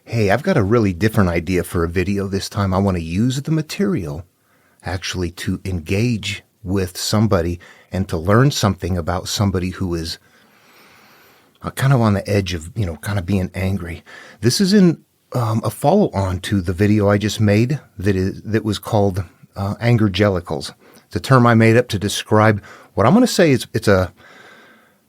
Hey, I've got a really different idea for a video this time. I want to use the material actually to engage with somebody and to learn something about somebody who is kind of on the edge of, kind of being angry. This is in a follow-on to the video I just made that was called Angergelicals. It's a term I made up to describe what I'm going to say is it's a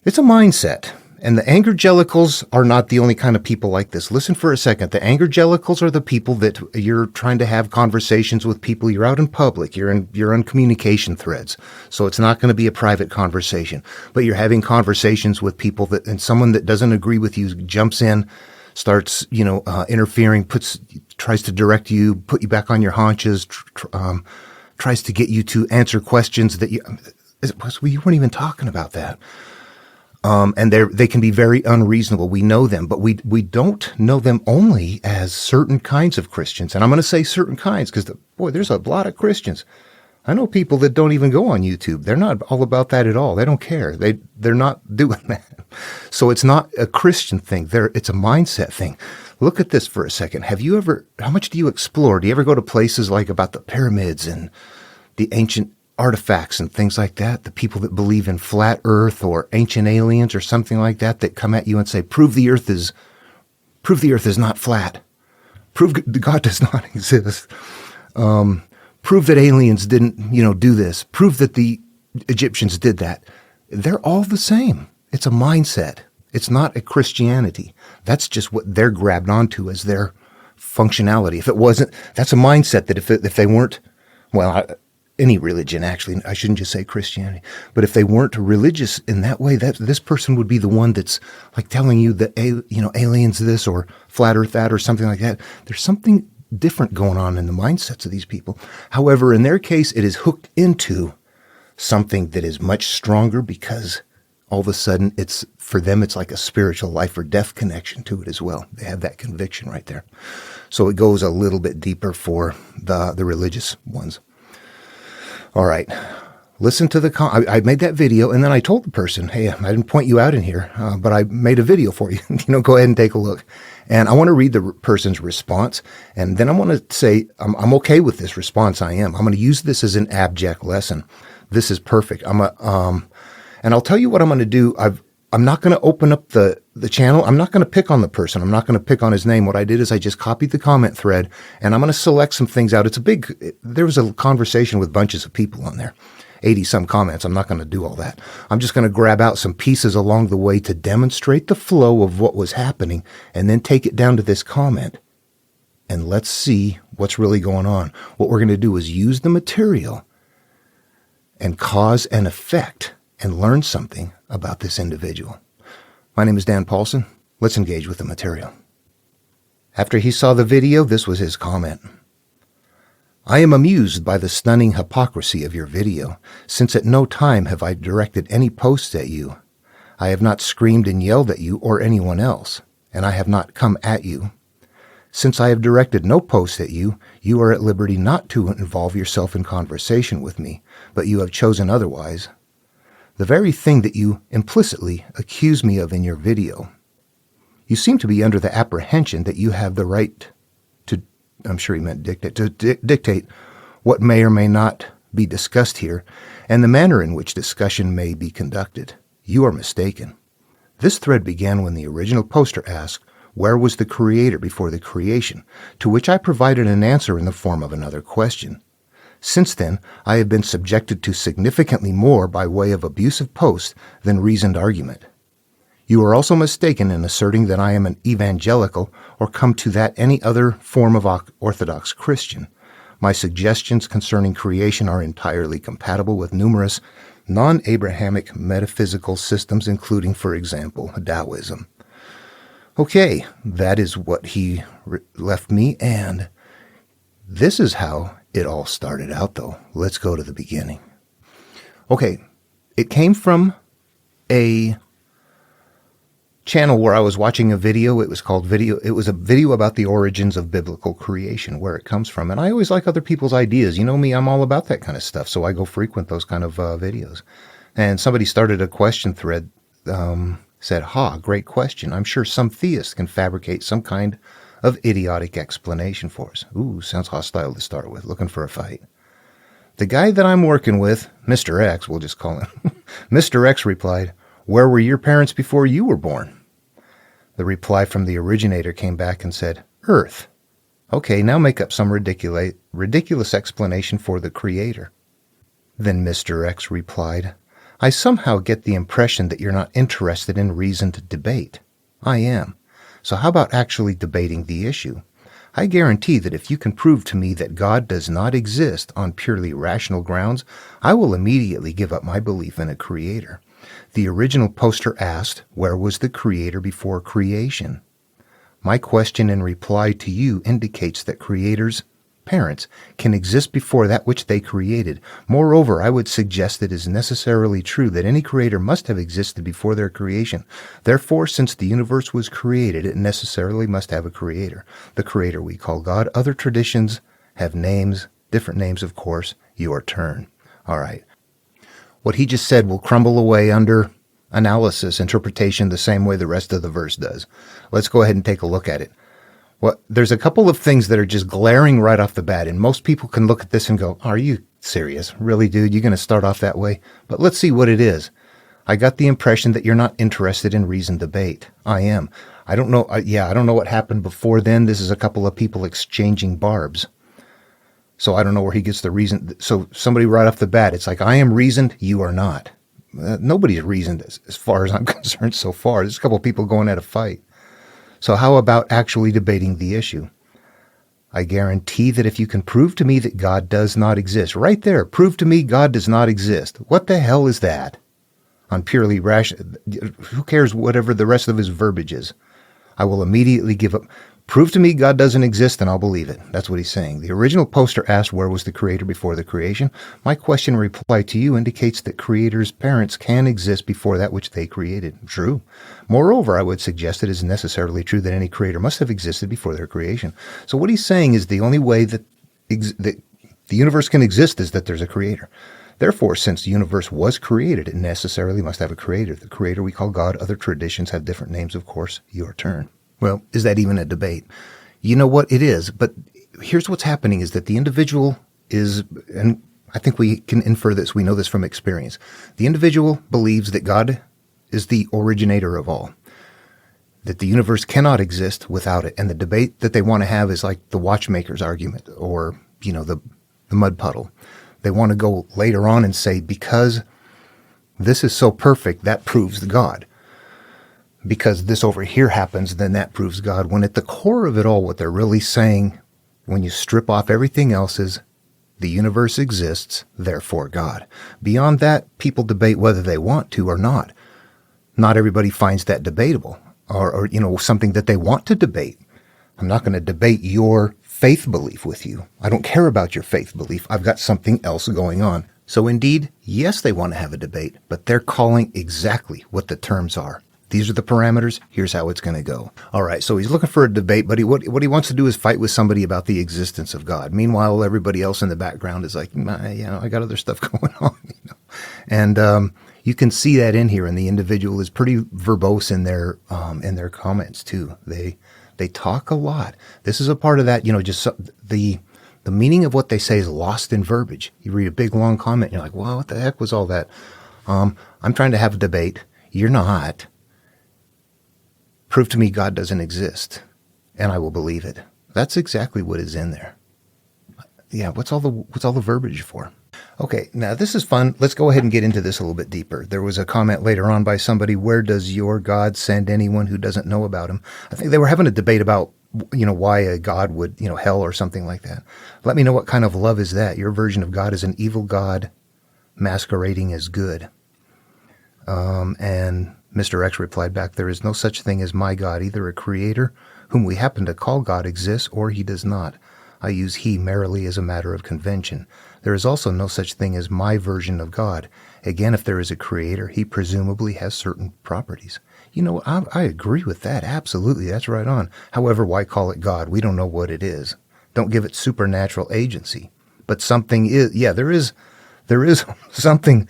mindset. And the Angergelicals are not the only kind of people like this. Listen for a second. The Angergelicals are the people that you're trying to have conversations with people. You're out in public. You're on communication threads. So it's not going to be a private conversation. But you're having conversations with people and someone that doesn't agree with you jumps in, starts, interfering, tries to direct you, put you back on your haunches, tries to get you to answer questions that you weren't even talking about that. And they can be very unreasonable. We know them, but we don't know them only as certain kinds of Christians. And I'm going to say certain kinds because, there's a lot of Christians. I know people that don't even go on YouTube. They're not all about that at all. They don't care. They're not doing that. So it's not a Christian thing. It's a mindset thing. Look at this for a second. How much do you explore? Do you ever go to places like about the pyramids and the ancient artifacts and things like that, the people that believe in flat earth or ancient aliens or something like that come at you and say, prove the earth is not flat. Prove God does not exist. Prove that aliens didn't, do this. Prove that the Egyptians did that. They're all the same. It's a mindset. It's not a Christianity. That's just what they're grabbed onto as their functionality. If it wasn't, that's a mindset that if they weren't, any religion, actually, I shouldn't just say Christianity, but if they weren't religious in that way, this person would be the one that's like telling you that, aliens this or flat earth that or something like that. There's something different going on in the mindsets of these people. However, in their case, it is hooked into something that is much stronger because all of a sudden for them, it's like a spiritual life or death connection to it as well. They have that conviction right there. So it goes a little bit deeper for the religious ones. All right, listen to I made that video, and then I told the person, hey, I didn't point you out in here, but I made a video for you. Go ahead and take a look. And I want to read the person's response, and then I want to say I'm okay with this response. I'm going to use this as an abject lesson. This is perfect. And I'll tell you what I'm going to do. I'm not going to open up the channel. I'm not going to pick on the person. I'm not going to pick on his name. What I did is I just copied the comment thread, and I'm going to select some things out. There was a conversation with bunches of people on there, 80 some comments. I'm not going to do all that. I'm just going to grab out some pieces along the way to demonstrate the flow of what was happening and then take it down to this comment. And let's see what's really going on. What we're going to do is use the material and cause an effect and learn something about this individual. My name is Dan Paulson. Let's engage with the material. After he saw the video, this was his comment. I am amused by the stunning hypocrisy of your video, since at no time have I directed any posts at you. I have not screamed and yelled at you or anyone else, and I have not come at you. Since I have directed no posts at you, you are at liberty not to involve yourself in conversation with me, but you have chosen otherwise. The very thing that you implicitly accuse me of in your video. You seem to be under the apprehension that you have the right to, I'm sure he meant dictate what may or may not be discussed here and the manner in which discussion may be conducted. You are mistaken. This thread began when the original poster asked, where was the creator before the creation, to which I provided an answer in the form of another question. Since then, I have been subjected to significantly more by way of abusive posts than reasoned argument. You are also mistaken in asserting that I am an evangelical or come to that any other form of Orthodox Christian. My suggestions concerning creation are entirely compatible with numerous non-Abrahamic metaphysical systems, including, for example, Taoism. Okay, that is what he left me, and this is how it all started out, though. Let's go to the beginning. Okay, it came from a channel where I was watching a video. It was called Video. It was a video about the origins of biblical creation, where it comes from. And I always like other people's ideas. You know me, I'm all about that kind of stuff. So I go frequent those kind of videos. And somebody started a question thread, said, great question. I'm sure some theists can fabricate some kind of idiotic explanation for us. Ooh, sounds hostile to start with, looking for a fight. The guy that I'm working with, Mr. X, we'll just call him, Mr. X replied, "Where were your parents before you were born?" The reply from the originator came back and said, "Earth." Okay, now make up some ridiculous explanation for the creator. Then Mr. X replied, "I somehow get the impression that you're not interested in reasoned debate. I am. So how about actually debating the issue? I guarantee that if you can prove to me that God does not exist on purely rational grounds, I will immediately give up my belief in a creator." The original poster asked, where was the creator before creation? My question in reply to you indicates that creators, parents, can exist before that which they created. Moreover, I would suggest it is necessarily true that any creator must have existed before their creation. Therefore, since the universe was created, it necessarily must have a creator. The creator we call God. Other traditions have names, different names, of course. Your turn. All right. What he just said will crumble away under analysis, interpretation, the same way the rest of the verse does. Let's go ahead and take a look at it. Well, there's a couple of things that are just glaring right off the bat, and most people can look at this and go, "Are you serious? Really, dude? You're going to start off that way?" But let's see what it is. I got the impression that you're not interested in reasoned debate. I am. I don't know. I don't know what happened before then. This is a couple of people exchanging barbs. So I don't know where he gets the reason. So somebody right off the bat, it's like, I am reasoned, you are not. Nobody's reasoned as far as I'm concerned so far. There's a couple of people going at a fight. So how about actually debating the issue? I guarantee that if you can prove to me that God does not exist, right there, prove to me God does not exist. What the hell is that? On purely rational, who cares whatever the rest of his verbiage is? I will immediately give up. Prove to me God doesn't exist and I'll believe it. That's what he's saying. The original poster asked, where was the creator before the creation? My question in reply to you indicates that creators' parents can exist before that which they created. True. Moreover, I would suggest it is necessarily true that any creator must have existed before their creation. So what he's saying is the only way that the universe can exist is that there's a creator. Therefore, since the universe was created, it necessarily must have a creator. The creator we call God. Other traditions have different names, of course. Your turn. Well, is that even a debate? You know what? It is. But here's what's happening is that the individual is, and I think we can infer this, we know this from experience. The individual believes that God is the originator of all, that the universe cannot exist without it. And the debate that they want to have is like the watchmaker's argument or, the mud puddle. They want to go later on and say, because this is so perfect, that proves the God. Because this over here happens, then that proves God. When at the core of it all, what they're really saying, when you strip off everything else, is the universe exists, therefore God. Beyond that, people debate whether they want to or not. Not everybody finds that debatable or something that they want to debate. I'm not going to debate your faith belief with you. I don't care about your faith belief. I've got something else going on. So indeed, yes, they want to have a debate, but they're calling exactly what the terms are. These are the parameters. Here's how it's going to go. All right, so he's looking for a debate, but what he wants to do is fight with somebody about the existence of God. Meanwhile, everybody else in the background is like, I got other stuff going on. And you can see that in here, and the individual is pretty verbose in their comments too. They talk a lot. This is a part of that, just the meaning of what they say is lost in verbiage. You read a big long comment, and you're like, well, what the heck was all that? I'm trying to have a debate. You're not. Prove to me God doesn't exist, and I will believe it. That's exactly what is in there. Yeah, what's all the verbiage for? Okay, now this is fun. Let's go ahead and get into this a little bit deeper. There was a comment later on by somebody, where does your God send anyone who doesn't know about him? I think they were having a debate about, why a God would, hell or something like that. Let me know, what kind of love is that? Your version of God is an evil God masquerading as good. And Mr. X replied back, there is no such thing as my God. Either a creator, whom we happen to call God, exists, or he does not. I use he merely as a matter of convention. There is also no such thing as my version of God. Again, if there is a creator, he presumably has certain properties. I agree with that. Absolutely. That's right on. However, why call it God? We don't know what it is. Don't give it supernatural agency. But something is, there is something.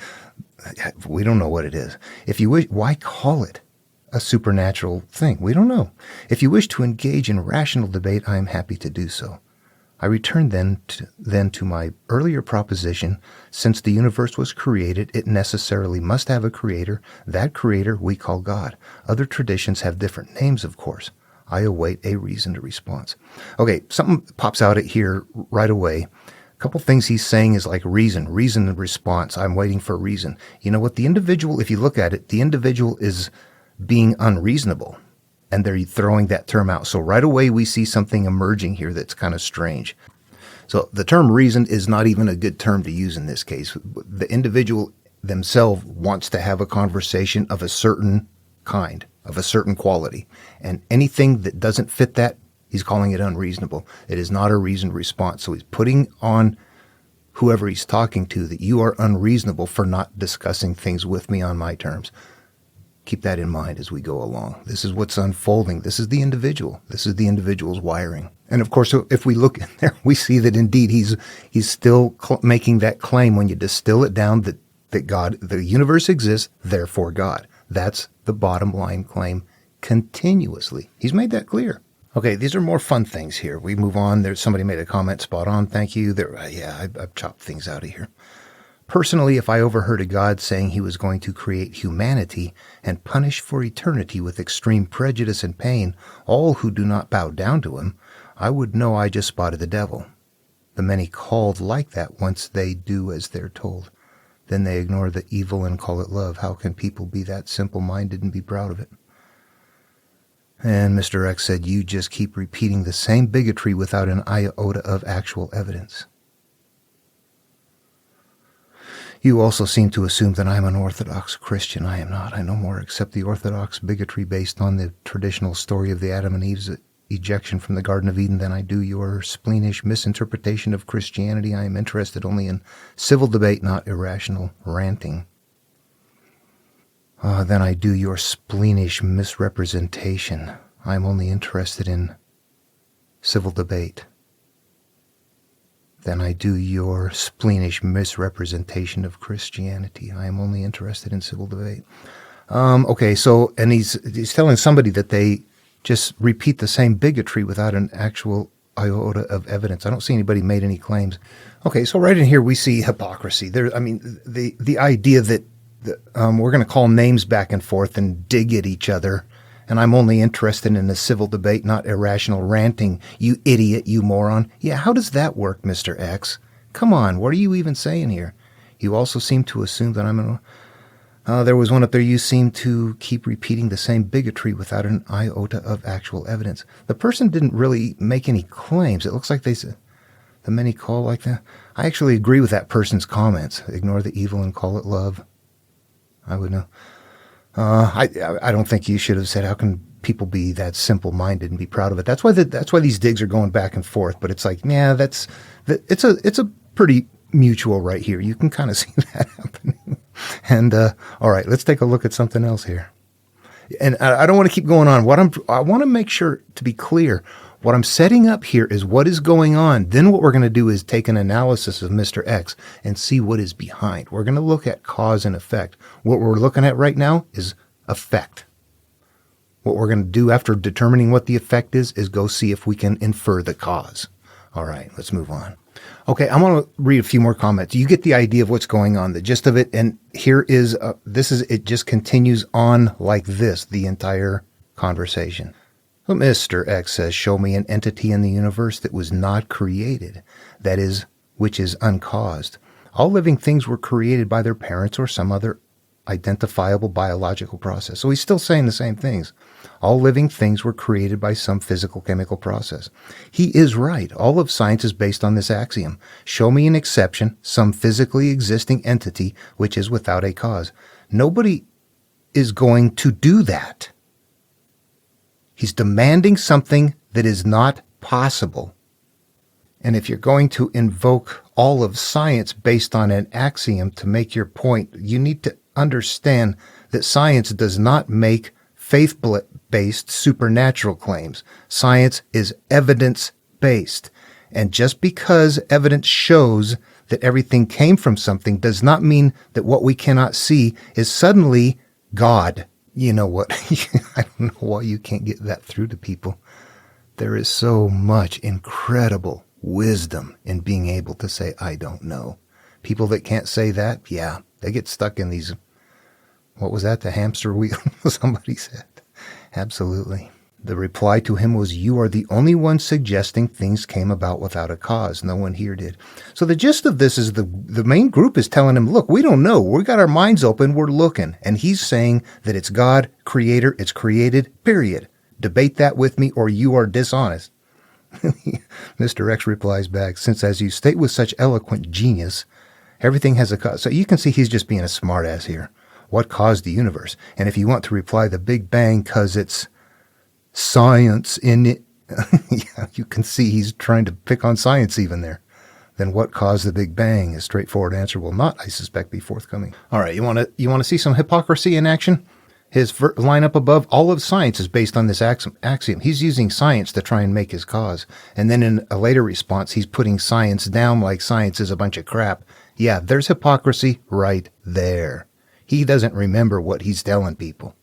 We don't know what it is. If you wish, why call it a supernatural thing. We don't know. If you wish to engage in rational debate, I am happy to do so. I return then to my earlier proposition. Since the universe was created, it necessarily must have a creator. That creator we call God. Other traditions have different names, of course. I await a reasoned response. Okay, something pops out at here right away. A couple things he's saying is like reason and response. I'm waiting for a reason. You know what? The individual, if you look at it, the individual is being unreasonable. And they're throwing that term out. So right away we see something emerging here that's kind of strange. So the term reason is not even a good term to use in this case. The individual themselves wants to have a conversation of a certain kind, of a certain quality. And anything that doesn't fit that, he's calling it unreasonable. It is not a reasoned response. So he's putting on whoever he's talking to that you are unreasonable for not discussing things with me on my terms. Keep that in mind as we go along. This is what's unfolding. This is the individual. This is the individual's wiring. And of course, if we look in there, we see that indeed he's still making that claim when you distill it down that God, the universe exists, therefore God. That's the bottom line claim continuously. He's made that clear. Okay, these are more fun things here. We move on. There's somebody made a comment, spot on. Thank you. I've chopped things out of here. Personally, if I overheard a God saying he was going to create humanity and punish for eternity with extreme prejudice and pain all who do not bow down to him, I would know I just spotted the devil. The many called like that once they do as they're told. Then they ignore the evil and call it love. How can people be that simple-minded and be proud of it? And Mr. X said, you just keep repeating the same bigotry without an iota of actual evidence. You also seem to assume that I'm an Orthodox Christian. I am not. I no more accept the Orthodox bigotry based on the traditional story of the Adam and Eve's ejection from the Garden of Eden than I do your spleenish misinterpretation of Christianity. I am interested only in civil debate, not irrational ranting. Than I do your spleenish misrepresentation. I am only interested in civil debate. Than I do your spleenish misrepresentation of Christianity. I am only interested in civil debate. Okay, so, and he's telling somebody that they just repeat the same bigotry without an actual iota of evidence. I don't see anybody made any claims. Okay, so right in here we see hypocrisy. The idea that we're going to call names back and forth and dig at each other, and I'm only interested in a civil debate, not irrational ranting. You idiot, you moron. Yeah, how does that work, Mr. X? Come on, what are you even saying here? You also seem to assume that there was one up there. You seem to keep repeating the same bigotry without an iota of actual evidence. The person didn't really make any claims. It looks like they said, the many call like that. I actually agree with that person's comments. Ignore the evil and call it love. I would know. I don't think you should have said, how can people be that simple-minded and be proud of it? That's why these digs are going back and forth. But it's like, yeah, it's a pretty mutual right here. You can kind of see that happening. And all right, let's take a look at something else here. And I don't want to keep going on. I want to make sure to be clear. What I'm setting up here is what is going on. Then what we're going to do is take an analysis of Mr. X and see what is behind. We're going to look at cause and effect. What we're looking at right now is effect. What we're going to do after determining what the effect is go see if we can infer the cause. All right, let's move on. Okay, I'm going to read a few more comments. You get the idea of what's going on, the gist of it. And here is, it just continues on like this, the entire conversation. So Mr. X says, show me an entity in the universe that was not created, that is, which is uncaused. All living things were created by their parents or some other identifiable biological process. So he's still saying the same things. All living things were created by some physical chemical process. He is right. All of science is based on this axiom. Show me an exception, some physically existing entity which is without a cause. Nobody is going to do that. He's demanding something that is not possible. And if you're going to invoke all of science based on an axiom to make your point, you need to understand that science does not make faith-based supernatural claims. Science is evidence-based. And just because evidence shows that everything came from something does not mean that what we cannot see is suddenly God. You know what? I don't know why you can't get that through to people. There is so much incredible wisdom in being able to say, I don't know. People that can't say that, yeah, they get stuck in these, what was that, the hamster wheel? Somebody said. Absolutely. The reply to him was, you are the only one suggesting things came about without a cause. No one here did. So the gist of this is the main group is telling him, look, we don't know. We got our minds open. We're looking. And he's saying that it's God, creator, it's created, period. Debate that with me or you are dishonest. Mr. X replies back, since as you state with such eloquent genius, everything has a cause. So you can see he's just being a smartass here. What caused the universe? And if you want to reply the Big Bang because it's science in it, yeah, you can see he's trying to pick on science even there. Then what caused the Big Bang? A straightforward answer will not, I suspect, be forthcoming. All right, you want to see some hypocrisy in action? His line up above, all of science is based on this axiom. He's using science to try and make his cause. And then in a later response, he's putting science down like science is a bunch of crap. Yeah, there's hypocrisy right there. He doesn't remember what he's telling people.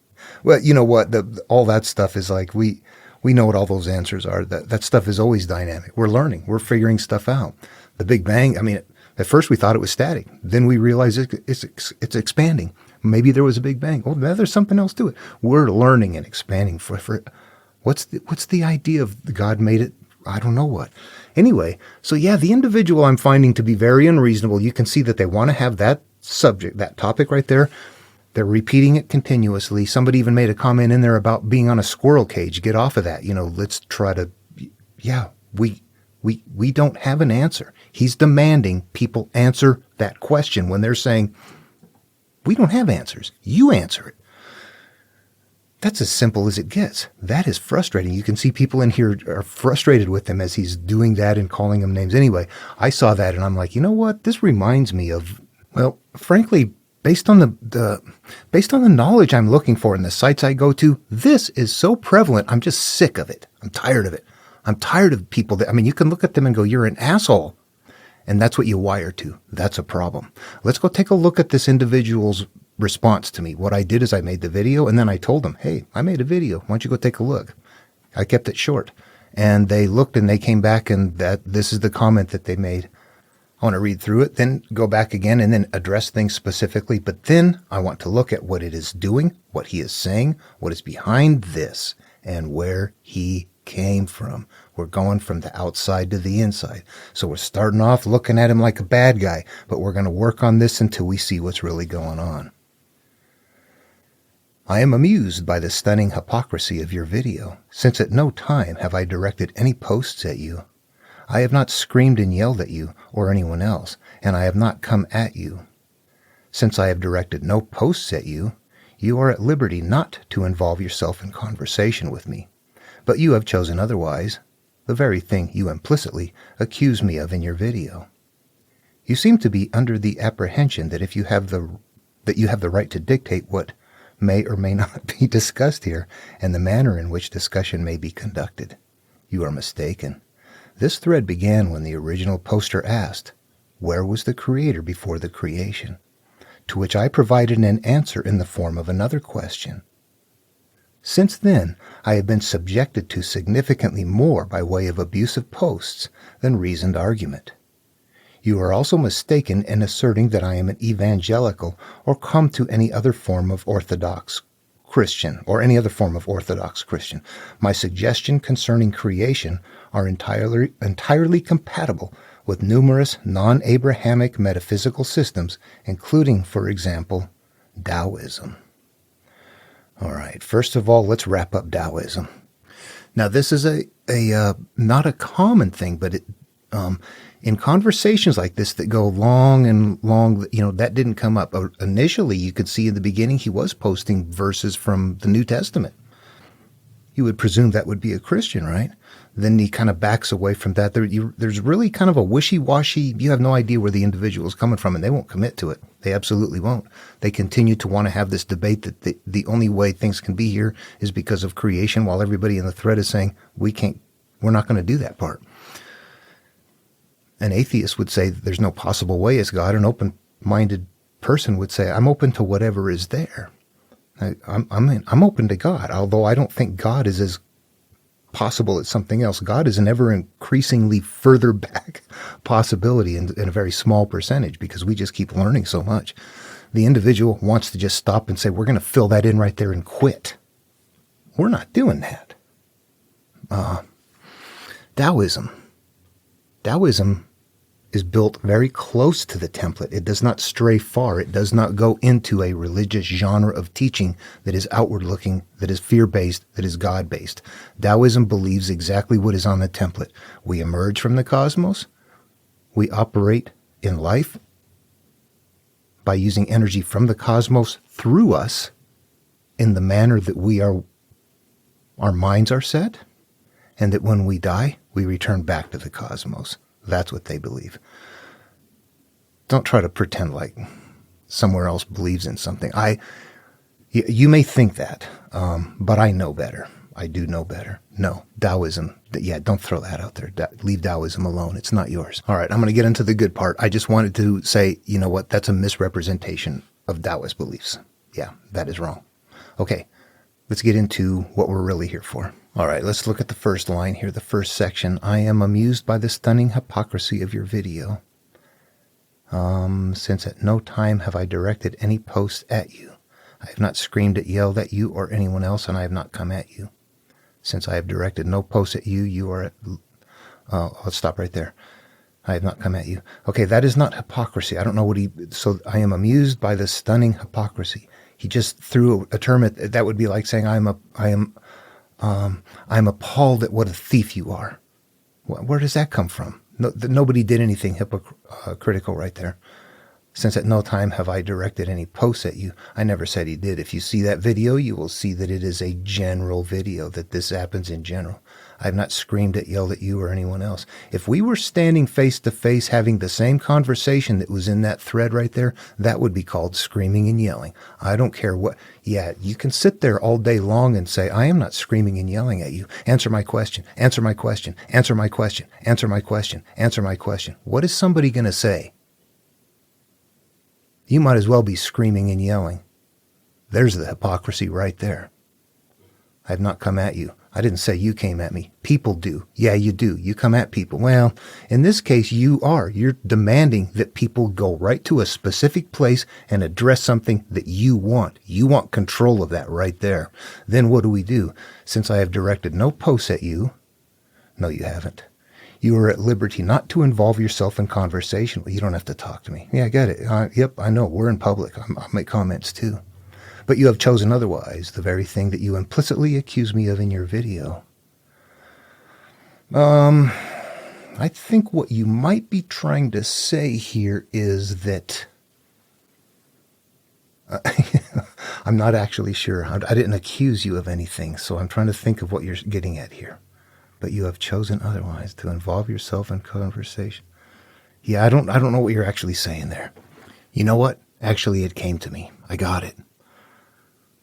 Well, you know what? All that stuff is like, we know what all those answers are. That stuff is always dynamic. We're learning. We're figuring stuff out. The Big Bang, I mean, at first we thought it was static. Then we realized it's expanding. Maybe there was a Big Bang. Oh, now there's something else to it. We're learning and expanding. For what's the idea of God made it? I don't know what. Anyway, so yeah, the individual I'm finding to be very unreasonable. You can see that they want to have that subject, that topic right there. They're repeating it continuously. Somebody even made a comment in there about being on a squirrel cage. Get off of that. Let's try to, yeah, we don't have an answer. He's demanding people answer that question when they're saying, we don't have answers. You answer it. That's as simple as it gets. That is frustrating. You can see people in here are frustrated with him as he's doing that and calling them names. Anyway, I saw that and I'm like, you know what? This reminds me of, well, frankly, based on the knowledge I'm looking for in the sites I go to, this is so prevalent. I'm just sick of it. I'm tired of it. I'm tired of people that, you can look at them and go, you're an asshole. And that's what you wire to. That's a problem. Let's go take a look at this individual's response to me. What I did is I made the video and then I told them, hey, I made a video. Why don't you go take a look? I kept it short. And they looked and they came back and this is the comment that they made. I want to read through it, then go back again and then address things specifically. But then I want to look at what it is doing, what he is saying, what is behind this, and where he came from. We're going from the outside to the inside. So we're starting off looking at him like a bad guy, but we're going to work on this until we see what's really going on. I am amused by the stunning hypocrisy of your video, since at no time have I directed any posts at you. I have not screamed and yelled at you or anyone else, and I have not come at you. Since I have directed no posts at you, you are at liberty not to involve yourself in conversation with me. But you have chosen otherwise, the very thing you implicitly accuse me of in your video. You seem to be under the apprehension that you have the right to dictate what may or may not be discussed here and the manner in which discussion may be conducted. You are mistaken. This thread began when the original poster asked, where was the creator before the creation? To which I provided an answer in the form of another question. Since then, I have been subjected to significantly more by way of abusive posts than reasoned argument. You are also mistaken in asserting that I am an evangelical or come to any other form of Orthodox Christian or any other form of Orthodox Christian. My suggestion concerning creation are entirely compatible with numerous non-Abrahamic metaphysical systems, including, for example, Taoism. All right, first of all, let's wrap up Taoism. Now, this is not a common thing, but in conversations like this that go long and long, that didn't come up. Initially, you could see in the beginning he was posting verses from the New Testament. You would presume that would be a Christian, right? Then he kind of backs away from that. There's really kind of a wishy-washy, you have no idea where the individual is coming from, and they won't commit to it. They absolutely won't. They continue to want to have this debate that the only way things can be here is because of creation, while everybody in the thread is saying, we're not going to do that part. An atheist would say there's no possible way it's God. An open-minded person would say, I'm open to whatever is there. I'm open to God, although I don't think God is as possible as something else. God is an ever increasingly further back possibility in a very small percentage because we just keep learning so much. The individual wants to just stop and say, we're going to fill that in right there and quit. We're not doing that. Taoism. Taoism is built very close to the template. It does not stray far. It does not go into a religious genre of teaching that is outward looking, that is fear-based, that is God-based. Taoism believes exactly what is on the template. We emerge from the cosmos. We operate in life by using energy from the cosmos through us in the manner that our minds are set, and that when we die, we return back to the cosmos. That's what they believe. Don't try to pretend like somewhere else believes in something. You may think that, but I know better. I do know better. No, Taoism, don't throw that out there. Leave Taoism alone. It's not yours. All right, I'm going to get into the good part. I just wanted to say, you know what? That's a misrepresentation of Taoist beliefs. Yeah, that is wrong. Okay, let's get into what we're really here for. All right, let's look at the first line here, the first section. I am amused by the stunning hypocrisy of your video. Since at no time have I directed any post at you. I have not screamed yelled at you or anyone else, and I have not come at you. Since I have directed no post at you, you are at... let's stop right there. I have not come at you. Okay, that is not hypocrisy. I don't know what so I am amused by the stunning hypocrisy. He just threw a term at... That would be like saying I'm appalled at what a thief you are. Where does that come from? Nobody did anything hypocritical right there. Since at no time have I directed any posts at you. I never said he did. If you see that video, you will see that it is a general video, that this happens in general. I have not yelled at you or anyone else. If we were standing face to face having the same conversation that was in that thread right there, that would be called screaming and yelling. I don't care what. Yeah, you can sit there all day long and say, I am not screaming and yelling at you. Answer my question. Answer my question. Answer my question. Answer my question. Answer my question. What is somebody going to say? You might as well be screaming and yelling. There's the hypocrisy right there. I have not come at you. I didn't say you came at me. People do. Yeah, you do. You come at people. Well, in this case, you are. You're demanding that people go right to a specific place and address something that you want. You want control of that right there. Then what do? Since I have directed no posts at you, no, you haven't. You are at liberty not to involve yourself in conversation. Well, you don't have to talk to me. Yeah, I get it. Yep, I know. We're in public. I'll make comments too. But you have chosen otherwise, the very thing that you implicitly accuse me of in your video. I think what you might be trying to say here is that... I'm not actually sure. I didn't accuse you of anything, so I'm trying to think of what you're getting at here. But you have chosen otherwise, to involve yourself in conversation. Yeah, I don't know what you're actually saying there. You know what? Actually, it came to me. I got it.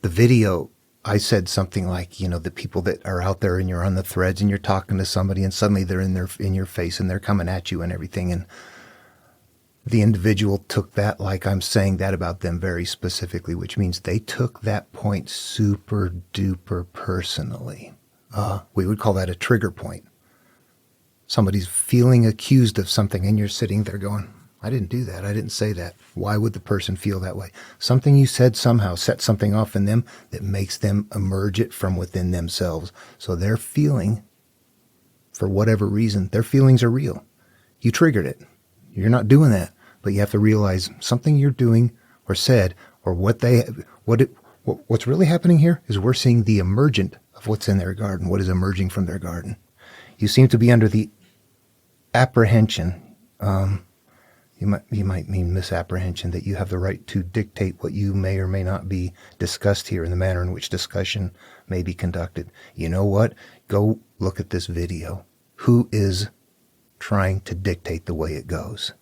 The video, I said something like, the people that are out there and you're on the threads and you're talking to somebody and suddenly they're in your face and they're coming at you and everything. And the individual took that like I'm saying that about them very specifically, which means they took that point super duper personally. We would call that a trigger point. Somebody's feeling accused of something and you're sitting there going, I didn't do that. I didn't say that. Why would the person feel that way? Something you said somehow set something off in them that makes them emerge it from within themselves. So they're feeling, for whatever reason, their feelings are real. You triggered it. You're not doing that, but you have to realize something you're doing or said or what's really happening here is we're seeing the emergent of what's in their garden, what is emerging from their garden. You seem to be under the apprehension, you might mean misapprehension, that you have the right to dictate what you may or may not be discussed here in the manner in which discussion may be conducted. You know what? Go look at this video. Who is trying to dictate the way it goes?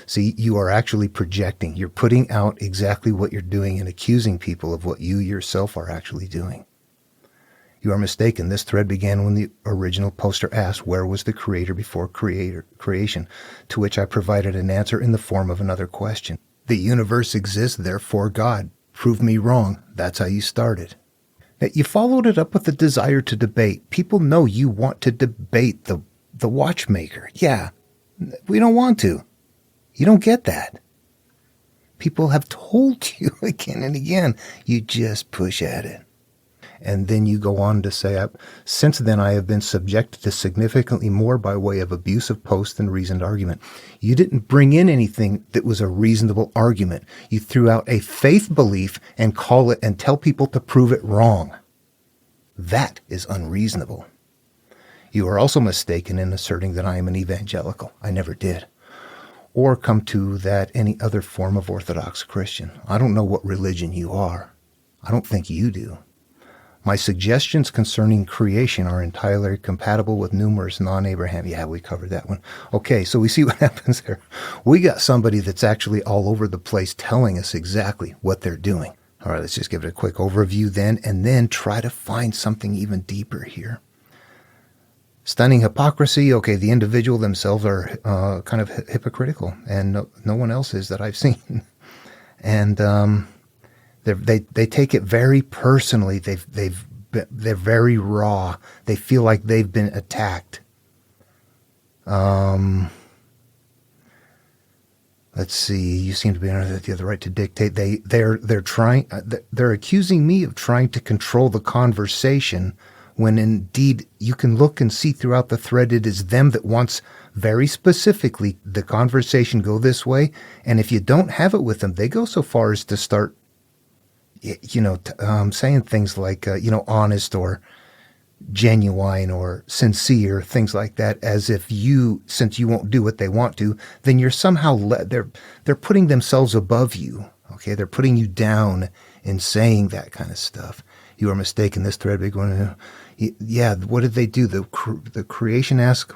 See, you are actually projecting. You're putting out exactly what you're doing and accusing people of what you yourself are actually doing. You are mistaken. This thread began when the original poster asked, where was the creator before creation? To which I provided an answer in the form of another question. The universe exists, therefore God Prove me wrong. That's how you started. Now, you followed it up with a desire to debate. People know you want to debate the watchmaker. Yeah, we don't want to. You don't get that. People have told you again and again, you just push at it. And then you go on to say, since then I have been subjected to significantly more by way of abusive post than reasoned argument. You didn't bring in anything that was a reasonable argument. You threw out a faith belief and call it and tell people to prove it wrong. That is unreasonable. You are also mistaken in asserting that I am an evangelical. I never did. Or come to that any other form of Orthodox Christian. I don't know what religion you are. I don't think you do. My suggestions concerning creation are entirely compatible with numerous non-Abraham. Yeah, we covered that one. Okay, so we see what happens there. We got somebody that's actually all over the place telling us exactly what they're doing. All right, let's just give it a quick overview then, and then try to find something even deeper here. Stunning hypocrisy. Okay, the individual themselves are kind of hypocritical, and no one else is that I've seen. And they take it very personally. They're very raw. They feel like they've been attacked. Let's see. You seem to be under the right to dictate. They're accusing me of trying to control the conversation, when indeed you can look and see throughout the thread it is them that wants very specifically the conversation go this way. And if you don't have it with them, they go so far as to start, saying things like, honest or genuine or sincere, things like that, as if since you won't do what they want to, then you're somehow, they're putting themselves above you. Okay, they're putting you down in saying that kind of stuff. You are mistaken. This thread big one. Yeah, what did they do? The creation asked,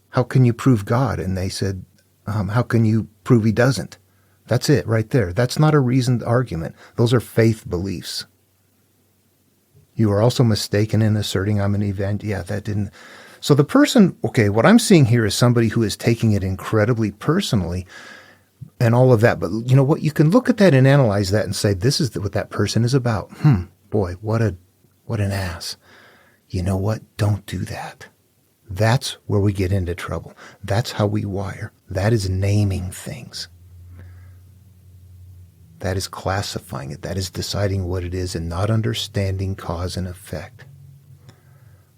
how can you prove God? And they said, how can you prove he doesn't? That's it right there. That's not a reasoned argument. Those are faith beliefs. You are also mistaken in asserting I'm an event. Yeah, that didn't. So the person, okay, what I'm seeing here is somebody who is taking it incredibly personally and all of that. But you know what? You can look at that and analyze that and say, this is what that person is about. Boy, what an ass. You know what? Don't do that. That's where we get into trouble. That's how we wire. That is naming things. That is classifying it. That is deciding what it is and not understanding cause and effect.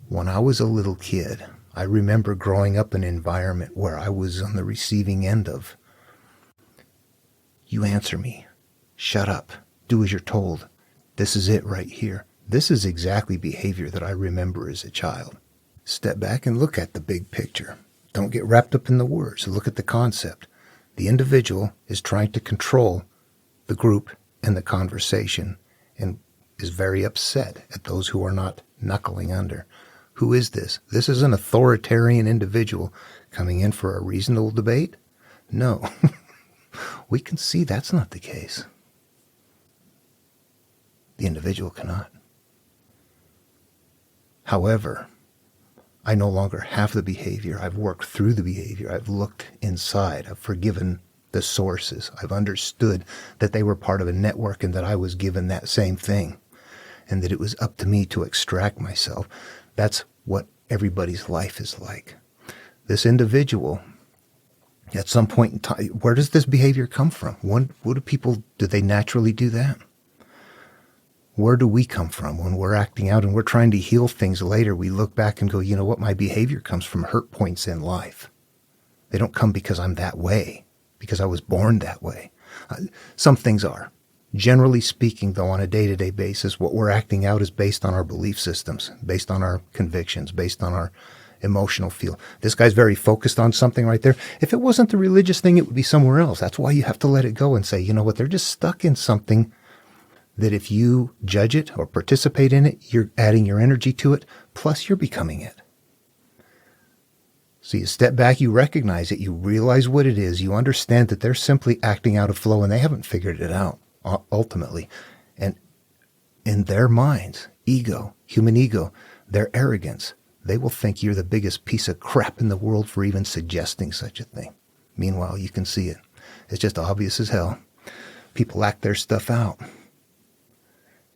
When I was a little kid, I remember growing up in an environment where I was on the receiving end of, you answer me, shut up, do as you're told. This is it right here. This is exactly behavior that I remember as a child. Step back and look at the big picture. Don't get wrapped up in the words. Look at the concept. The individual is trying to control the group and the conversation and is very upset at those who are not knuckling under. Who is this? This is an authoritarian individual coming in for a reasonable debate? No. We can see that's not the case. The individual cannot. However, I no longer have the behavior. I've worked through the behavior. I've looked inside. I've forgiven the sources. I've understood that they were part of a network and that I was given that same thing and that it was up to me to extract myself. That's what everybody's life is like. This individual, at some point in time, where does this behavior come from? Do they naturally do that? Where do we come from when we're acting out and we're trying to heal things later? We look back and go, you know what? My behavior comes from hurt points in life. They don't come because I'm that way, because I was born that way. Some things are. Generally speaking, though, on a day-to-day basis, what we're acting out is based on our belief systems, based on our convictions, based on our emotional feel. This guy's very focused on something right there. If it wasn't the religious thing, it would be somewhere else. That's why you have to let it go and say, you know what? They're just stuck in something that if you judge it or participate in it, you're adding your energy to it, plus you're becoming it. So you step back, you recognize it, you realize what it is, you understand that they're simply acting out of flow and they haven't figured it out, ultimately. And in their minds, ego, human ego, their arrogance, they will think you're the biggest piece of crap in the world for even suggesting such a thing. Meanwhile, you can see it. It's just obvious as hell. People act their stuff out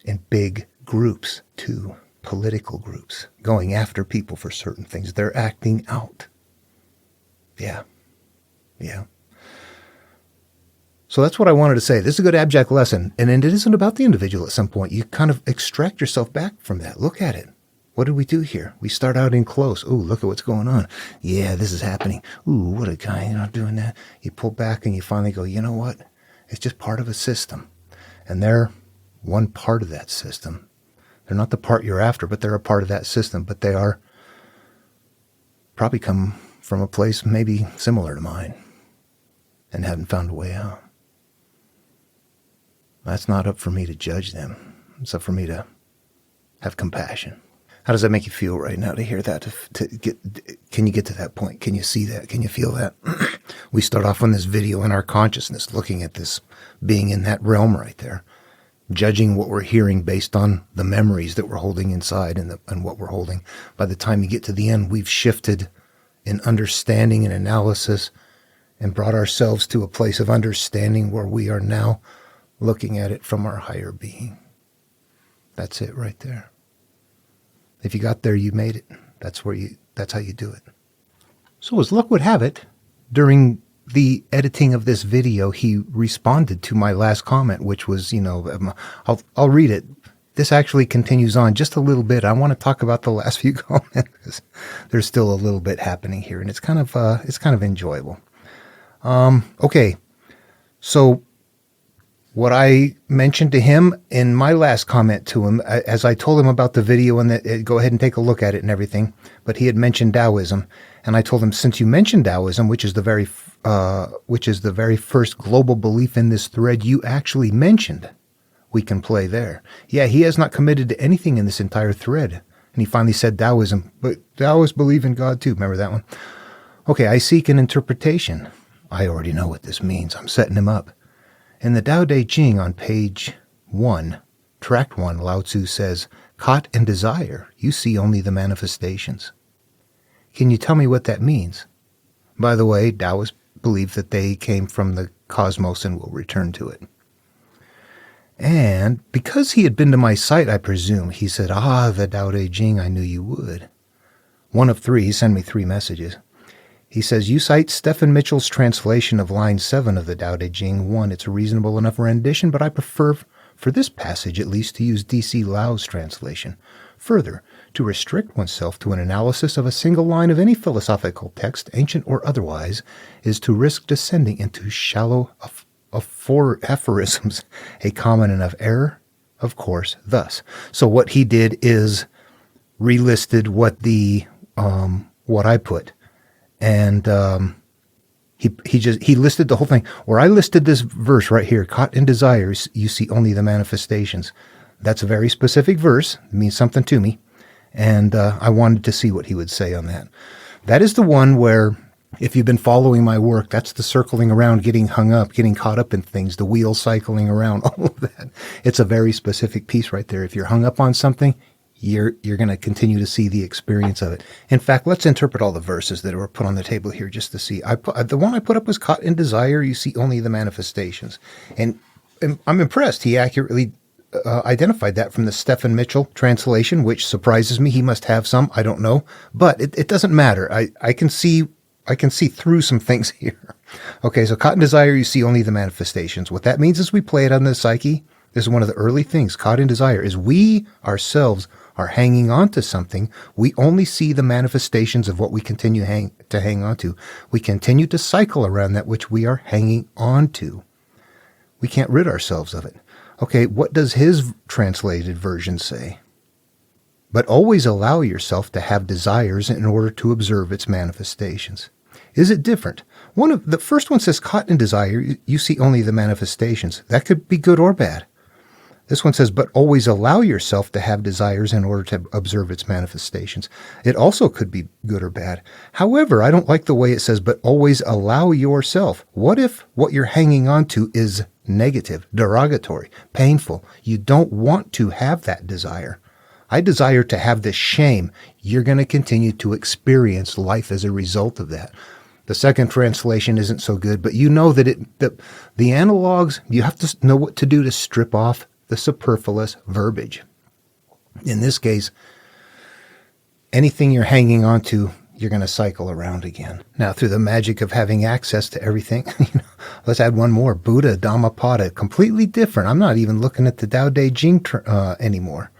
in big groups too, political groups, going after people for certain things. They're acting out. Yeah. So that's what I wanted to say. This is a good abject lesson. And it isn't about the individual at some point. You kind of extract yourself back from that. Look at it. What did we do here? We start out in close. Ooh, look at what's going on. Yeah, this is happening. Ooh, what a guy, doing that. You pull back and you finally go, you know what? It's just part of a system. And they're one part of that system. They're not the part you're after, but they're a part of that system. But they are probably come from a place maybe similar to mine and haven't found a way out. That's not up for me to judge them. It's up for me to have compassion. How does that make you feel right now to hear that? Can you get to that point? Can you see that? Can you feel that? We start off on this video in our consciousness, looking at this being in that realm right there, judging what we're hearing based on the memories that we're holding inside and what we're holding. By the time you get to the end, we've shifted in understanding and analysis and brought ourselves to a place of understanding where we are now looking at it from our higher being. That's it right there. If you got there, you made it. That's how you do it. So as luck would have it, during the editing of this video, he responded to my last comment, which was, I'll read it. This actually continues on just a little bit. I want to talk about the last few comments. There's still a little bit happening here, and it's kind of enjoyable. Okay. So what I mentioned to him in my last comment to him, as I told him about the video and that go ahead and take a look at it and everything, but he had mentioned Taoism, and I told him, since you mentioned Taoism, which is the very first global belief in this thread you actually mentioned, we can play there. Yeah, he has not committed to anything in this entire thread, and he finally said Taoism, but Taoists believe in God too. Remember that one? Okay, I seek an interpretation. I already know what this means. I'm setting him up. In the Tao Te Ching on page 1, tract 1, Lao Tzu says, caught in desire, you see only the manifestations. Can you tell me what that means? By the way, Taoists believe that they came from the cosmos and will return to it. And because he had been to my site, I presume, he said, the Tao Te Ching, I knew you would. One of 3, he sent me 3 messages. He says, you cite Stephen Mitchell's translation of line 7 of the Tao Te Ching. 1, it's a reasonable enough rendition, but I prefer, for this passage at least, to use D.C. Lao's translation. Further, to restrict oneself to an analysis of a single line of any philosophical text, ancient or otherwise, is to risk descending into shallow aphorisms, a common enough error, of course, thus. So what he did is relisted what I put. And he listed the whole thing. Or I listed this verse right here, caught in desires, you see only the manifestations. That's a very specific verse. It means something to me. And I wanted to see what he would say on that. That is the one where, if you've been following my work, that's the circling around, getting hung up, getting caught up in things, the wheel cycling around, all of that. It's a very specific piece right there. If you're hung up on something, you're going to continue to see the experience of it. In fact, let's interpret all the verses that were put on the table here just to see. The one I put up was caught in desire, you see only the manifestations. And I'm impressed. He accurately identified that from the Stephen Mitchell translation, which surprises me. He must have some. I don't know. But it doesn't matter. I can see through some things here. Okay, so caught in desire, you see only the manifestations. What that means is we play it on the psyche. This is one of the early things, caught in desire, is we ourselves are hanging on to something. We only see the manifestations of what we continue to hang on to. We continue to cycle around that which we are hanging on to. We can't rid ourselves of it. Okay, what does his translated version say? But always allow yourself to have desires in order to observe its manifestations. Is it different? The first one says, caught in desire, you see only the manifestations. That could be good or bad. This one says, but always allow yourself to have desires in order to observe its manifestations. It also could be good or bad. However, I don't like the way it says, but always allow yourself. What if what you're hanging on to is negative, derogatory, painful? You don't want to have that desire. I desire to have this shame. You're going to continue to experience life as a result of that. The second translation isn't so good, but you know that the analogs, you have to know what to do to strip off the superfluous verbiage. In this case, anything you're hanging on to, you're going to cycle around again. Now, through the magic of having access to everything, let's add one more. Buddha, Dhammapada, completely different. I'm not even looking at the Tao Te Ching anymore.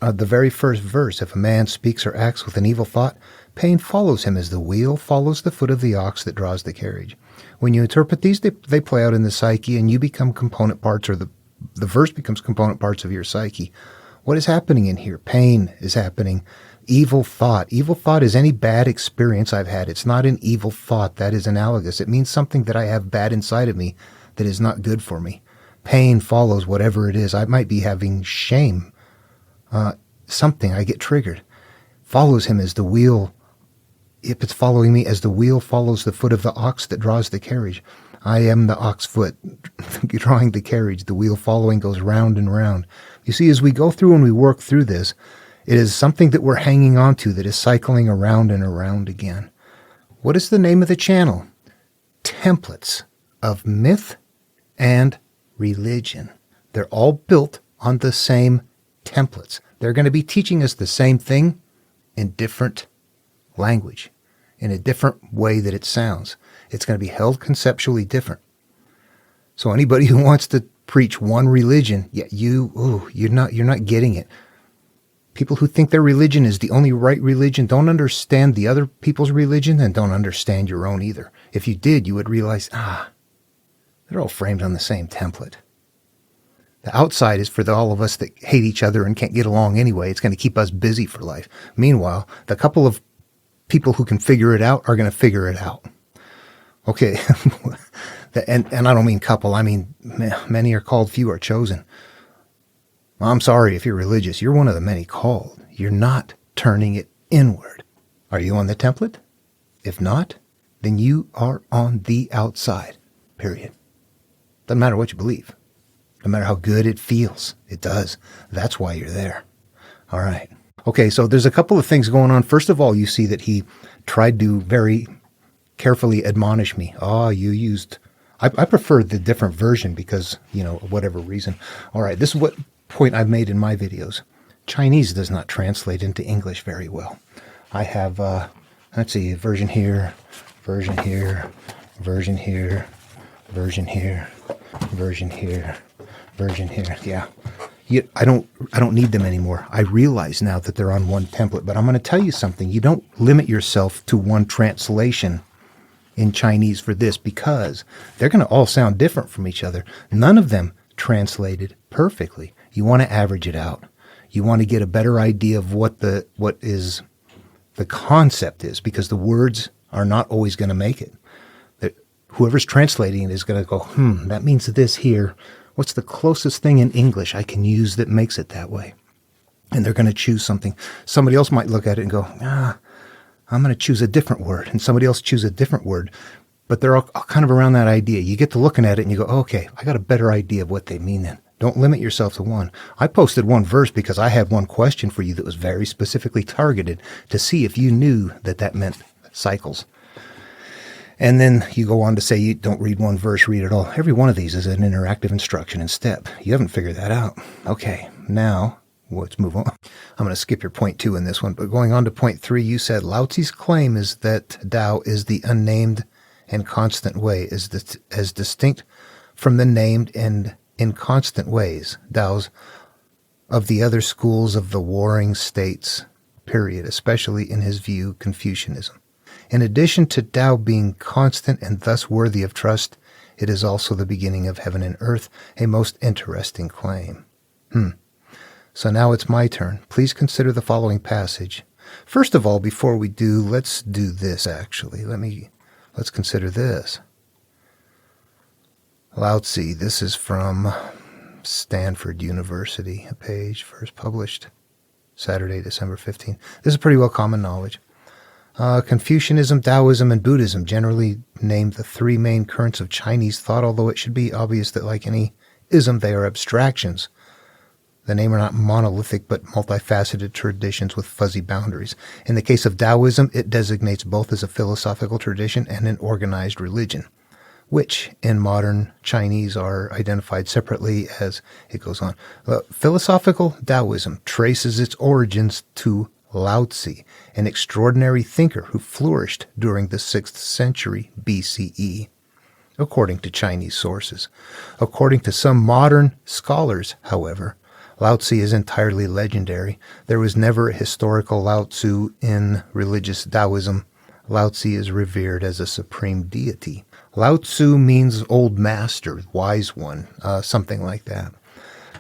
The very first verse, if a man speaks or acts with an evil thought, pain follows him as the wheel follows the foot of the ox that draws the carriage. When you interpret these, they play out in the psyche, and you become component parts, or the verse becomes component parts of your psyche. What is happening in here? Pain is happening. Evil thought. Evil thought is any bad experience I've had. It's not an evil thought. That is analogous. It means something that I have bad inside of me that is not good for me. Pain follows whatever it is. I might be having shame. Something. I get triggered. Follows him as the wheel. If it's following me as the wheel follows the foot of the ox that draws the carriage. I am the ox foot drawing the carriage. The wheel following goes round and round. You see, as we go through and we work through this, it is something that we're hanging on to that is cycling around and around again. What is the name of the channel? Templates of myth and religion. They're all built on the same templates. They're going to be teaching us the same thing in different language, in a different way that it sounds. It's going to be held conceptually different. So anybody who wants to preach one religion, you're not getting it. People who think their religion is the only right religion don't understand the other people's religion and don't understand your own either. If you did, you would realize, they're all framed on the same template. The outside is for all of us that hate each other and can't get along anyway. It's going to keep us busy for life. Meanwhile, the couple of people who can figure it out are going to figure it out. Okay, and I don't mean couple. I mean, many are called, few are chosen. I'm sorry if you're religious. You're one of the many called. You're not turning it inward. Are you on the template? If not, then you are on the outside, period. Doesn't matter what you believe. No matter how good it feels. It does. That's why you're there. All right. Okay, so there's a couple of things going on. First of all, you see that he tried to very carefully admonish me. I prefer the different version because, whatever reason. All right, this is what point I've made in my videos. Chinese does not translate into English very well. I have, version here, version here, version here, version here, version here, version here. Yeah. I don't need them anymore. I realize now that they're on one template, but I'm going to tell you something. You don't limit yourself to one translation in Chinese for this because they're going to all sound different from each other. None of them translated perfectly. You want to average it out. You want to get a better idea of what the concept is, because the words are not always going to make it. Whoever's translating it is going to go, that means this here. What's the closest thing in English I can use that makes it that way? And they're going to choose something. Somebody else might look at it and go, I'm going to choose a different word. And somebody else choose a different word. But they're all kind of around that idea. You get to looking at it and you go, okay, I got a better idea of what they mean then. Don't limit yourself to one. I posted one verse because I had one question for you that was very specifically targeted to see if you knew that meant cycles. And then you go on to say you don't read one verse, read it all. Every one of these is an interactive instruction and step. You haven't figured that out. Okay, now let's move on. I'm going to skip your point 2 in this one, but going on to point 3, you said Lao Tzu's claim is that Tao is the unnamed and constant way, as distinct from the named and inconstant ways, Tao's, of the other schools of the warring states, period, especially in his view, Confucianism. In addition to Tao being constant and thus worthy of trust, it is also the beginning of heaven and earth, a most interesting claim. So now it's my turn. Please consider the following passage. First of all, before we do, let's do this actually. Let's consider this. Lao Tzu, this is from Stanford University, a page first published Saturday, December 15th. This is pretty well common knowledge. Confucianism, Taoism, and Buddhism generally named the 3 main currents of Chinese thought, although it should be obvious that like any ism, they are abstractions The name are not monolithic but multifaceted traditions with fuzzy boundaries. In the case of Taoism, it designates both as a philosophical tradition and an organized religion, which in modern Chinese are identified separately as, it goes on, philosophical Taoism traces its origins to Lao Tzu, an extraordinary thinker who flourished during the 6th century BCE, according to Chinese sources. According to some modern scholars, however, Lao Tzu is entirely legendary. There was never a historical Lao Tzu in religious Taoism. Lao Tzu is revered as a supreme deity. Lao Tzu means old master, wise one, something like that.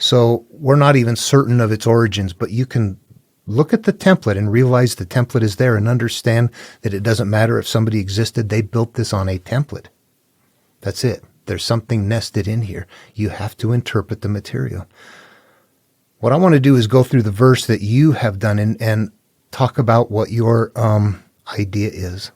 So we're not even certain of its origins, but you can look at the template and realize the template is there and understand that it doesn't matter if somebody existed. They built this on a template. That's it. There's something nested in here. You have to interpret the material. What I want to do is go through the verse that you have done and talk about what your idea is.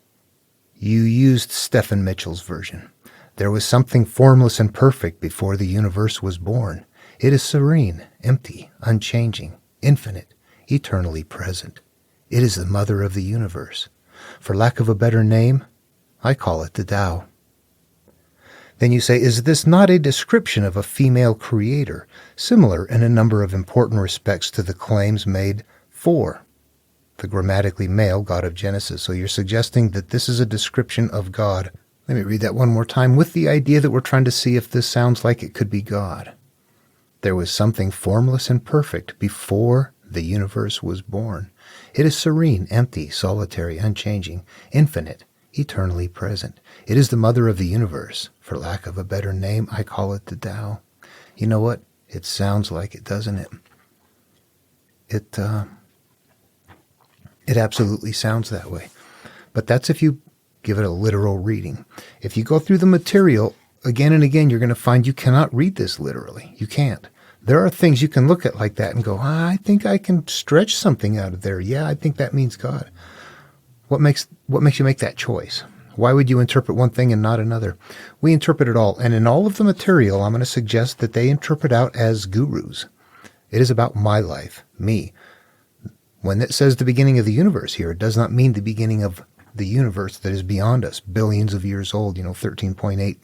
You used Stephen Mitchell's version. There was something formless and perfect before the universe was born. It is serene, empty, unchanging, infinite, eternally present. It is the mother of the universe. For lack of a better name, I call it the Tao. Then you say, is this not a description of a female creator, similar in a number of important respects to the claims made for the grammatically male God of Genesis? So you're suggesting that this is a description of God. Let me read that one more time with the idea that we're trying to see if this sounds like it could be God. There was something formless and perfect before the universe was born. It is serene, empty, solitary, unchanging, infinite, eternally present. It is the mother of the universe. For lack of a better name, I call it the Tao. You know what? It sounds like it, doesn't it? It absolutely sounds that way. But that's if you give it a literal reading. If you go through the material again and again, you're going to find you cannot read this literally. You can't. There are things you can look at like that and go, I think I can stretch something out of there. Yeah, I think that means God. What makes you make that choice? Why would you interpret one thing and not another? We interpret it all. And in all of the material, I'm going to suggest that they interpret out as gurus. It is about my life, me. When it says the beginning of the universe here, it does not mean the beginning of the universe that is beyond us, billions of years old, 13.8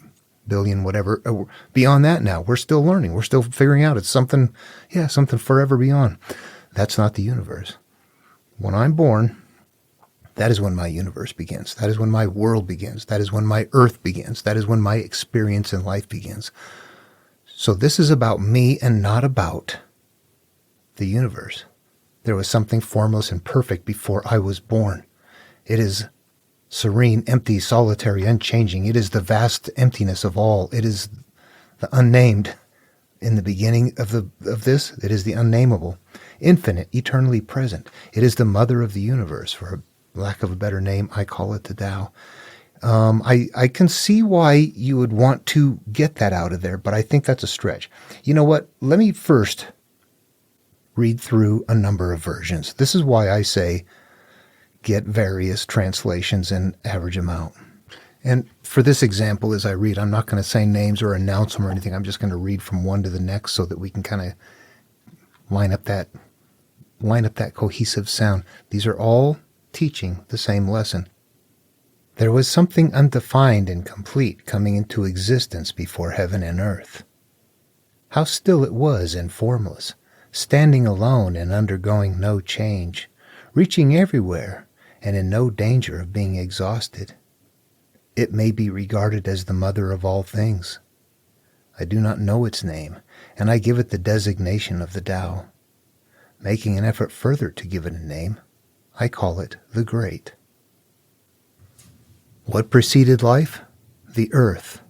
billion, whatever. Beyond that now, we're still learning. We're still figuring out. It's something forever beyond. That's not the universe. When I'm born, that is when my universe begins. That is when my world begins. That is when my earth begins. That is when my experience in life begins. So this is about me and not about the universe. There was something formless and perfect before I was born. It is serene, empty, solitary, unchanging. It is the vast emptiness of all. It is the unnamed. In the beginning of this, it is the unnameable, infinite, eternally present. It is the mother of the universe. For lack of a better name, I call it the Tao. I can see why you would want to get that out of there, but I think that's a stretch. You know what? Let me first read through a number of versions. This is why I say get various translations and average them out. And for this example, as I read, I'm not going to say names or announce them or anything. I'm just going to read from one to the next so that we can kind of line up that cohesive sound. These are all teaching the same lesson. There was something undefined and complete coming into existence before heaven and earth. How still it was and formless, standing alone and undergoing no change, reaching everywhere and in no danger of being exhausted. It may be regarded as the mother of all things. I do not know its name, and I give it the designation of the Tao. Making an effort further to give it a name, I call it the Great. What preceded life? The earth.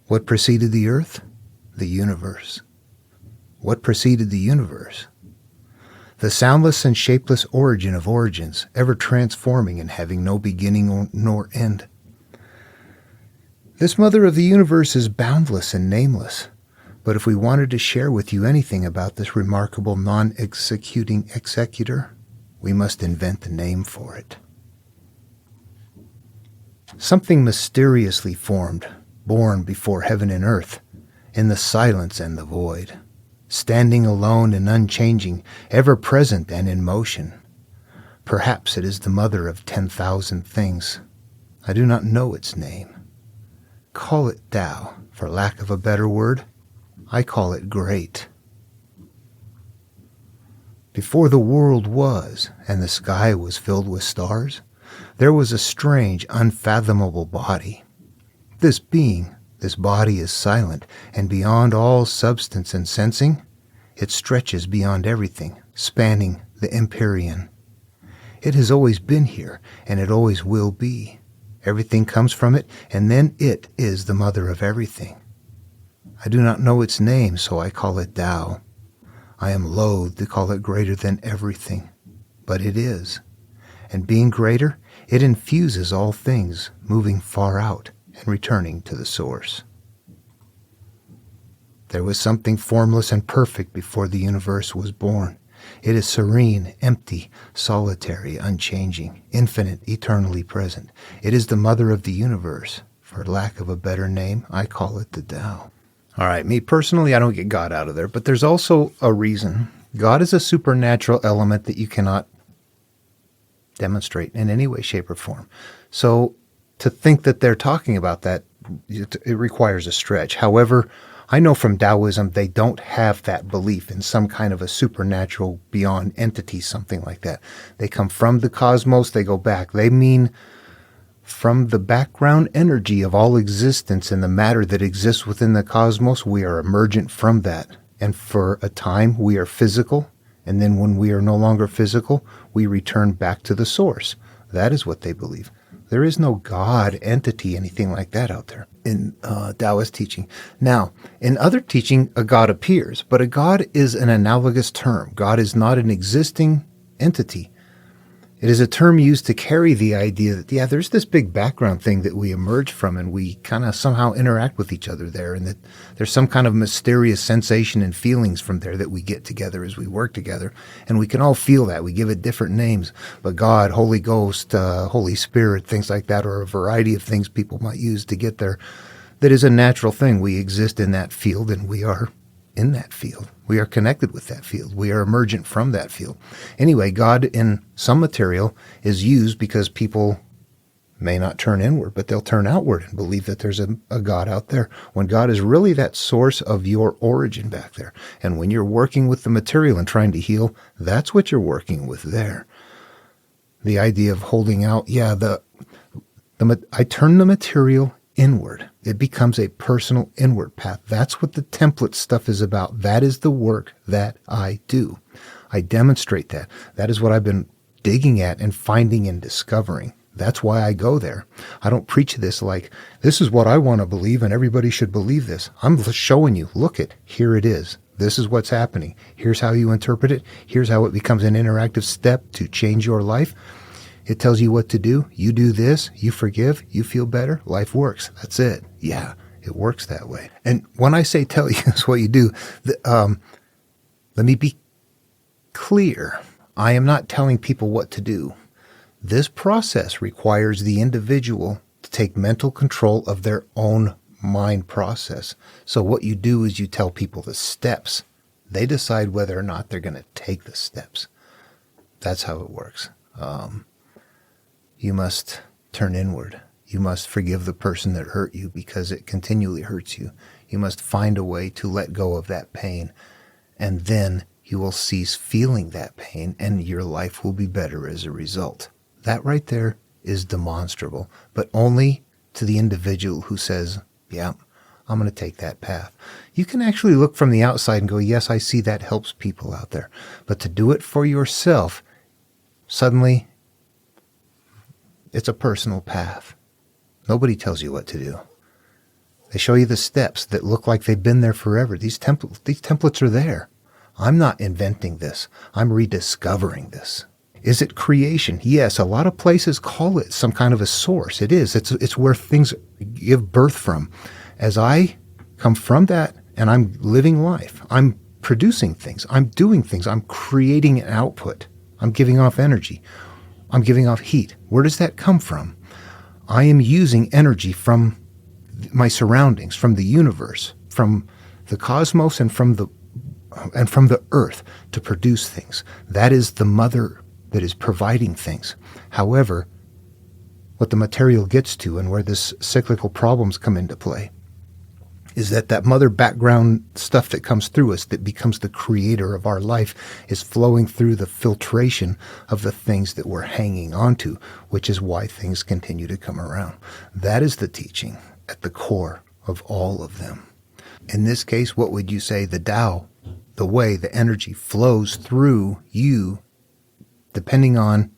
What preceded the earth? The universe. What preceded the universe? The soundless and shapeless origin of origins, ever transforming and having no beginning nor end. This mother of the universe is boundless and nameless, but if we wanted to share with you anything about this remarkable non-executing executor, we must invent a name for it. Something mysteriously formed, born before heaven and earth, in the silence and the void. standing alone and unchanging, ever present and in motion. Perhaps it is the mother of 10,000 things. I do not know its name. Call it Tao, for lack of a better word. I call it great. Before the world was, and the sky was filled with stars, there was a strange, unfathomable body. This being, this body is silent, and beyond all substance and sensing, it stretches beyond everything, spanning the empyrean. It has always been here, and it always will be. Everything comes from it, and then it is the mother of everything. I do not know its name, so I call it Tao. I am loath to call it greater than everything, but it is. And being greater, it infuses all things, moving far out and returning to the source. There was something formless and perfect before the universe was born. It is serene, empty, solitary, unchanging, infinite, eternally present. It is the mother of the universe. For lack of a better name, I call it the Tao. All right, me personally, I don't get God out of there, but there's also a reason. God is a supernatural element that you cannot demonstrate in any way, shape, or form. So to think that they're talking about that, it requires a stretch. However, I know from Taoism, they don't have that belief in some kind of a supernatural beyond entity, something like that. They come from the cosmos, they go back. They mean from the background energy of all existence and the matter that exists within the cosmos, we are emergent from that. And for a time, we are physical. And then when we are no longer physical, we return back to the source. That is what they believe. There is no God, entity, anything like that out there in Taoist teaching. Now, in other teaching, a God appears, but a God is an analogous term. God is not an existing entity. It is a term used to carry the idea that, yeah, there's this big background thing that we emerge from and we kind of somehow interact with each other there, and that there's some kind of mysterious sensation and feelings from there that we get together as we work together. And we can all feel that. We give it different names. But God, Holy Ghost, Holy Spirit, things like that, or a variety of things people might use to get there. That is a natural thing. We exist in that field and we are in that field. We are connected with that field. We are emergent from that field. Anyway, God in some material is used because people may not turn inward, but they'll turn outward and believe that there's a God out there, when God is really that source of your origin back there. And when you're working with the material and trying to heal, that's what you're working with there. The idea of holding out, yeah, I turn the material inward. It becomes a personal inward path. That's what the template stuff is about. That is the work that I do. I demonstrate that. That is what I've been digging at and finding and discovering. That's why I go there. I don't preach this like, this is what I want to believe and everybody should believe this. I'm showing you, look it, here it is. This is what's happening. Here's how you interpret it. Here's how it becomes an interactive step to change your life. It tells you what to do. You do this, you forgive, you feel better, life works. That's it. Yeah, it works that way. And when I say tell you, it's what you do, let me be clear. I am not telling people what to do. This process requires the individual to take mental control of their own mind process. So what you do is you tell people the steps. They decide whether or not they're going to take the steps. That's how it works. You must turn inward. You must forgive the person that hurt you because it continually hurts you. You must find a way to let go of that pain, and then you will cease feeling that pain and your life will be better as a result. That right there is demonstrable, but only to the individual who says, yeah, I'm going to take that path. You can actually look from the outside and go, yes, I see that helps people out there. But to do it for yourself, suddenly it's a personal path. Nobody tells you what to do. They show you the steps that look like they've been there forever. These templates are there. I'm not inventing this. I'm rediscovering this. Is it creation? Yes, a lot of places call it some kind of a source. It is. It's where things give birth from. As I come from that and I'm living life, I'm producing things. I'm doing things. I'm creating an output. I'm giving off energy. I'm giving off heat. Where does that come from? I am using energy from my surroundings, from the universe, from the cosmos, and from the and from the earth to produce things. That is the mother that is providing things. However, what the material gets to and where this cyclical problems come into play is that mother background stuff that comes through us, that becomes the creator of our life, is flowing through the filtration of the things that we're hanging on to, which is why things continue to come around. That is the teaching at the core of all of them. In this case, what would you say the Tao, the way the energy flows through you, depending on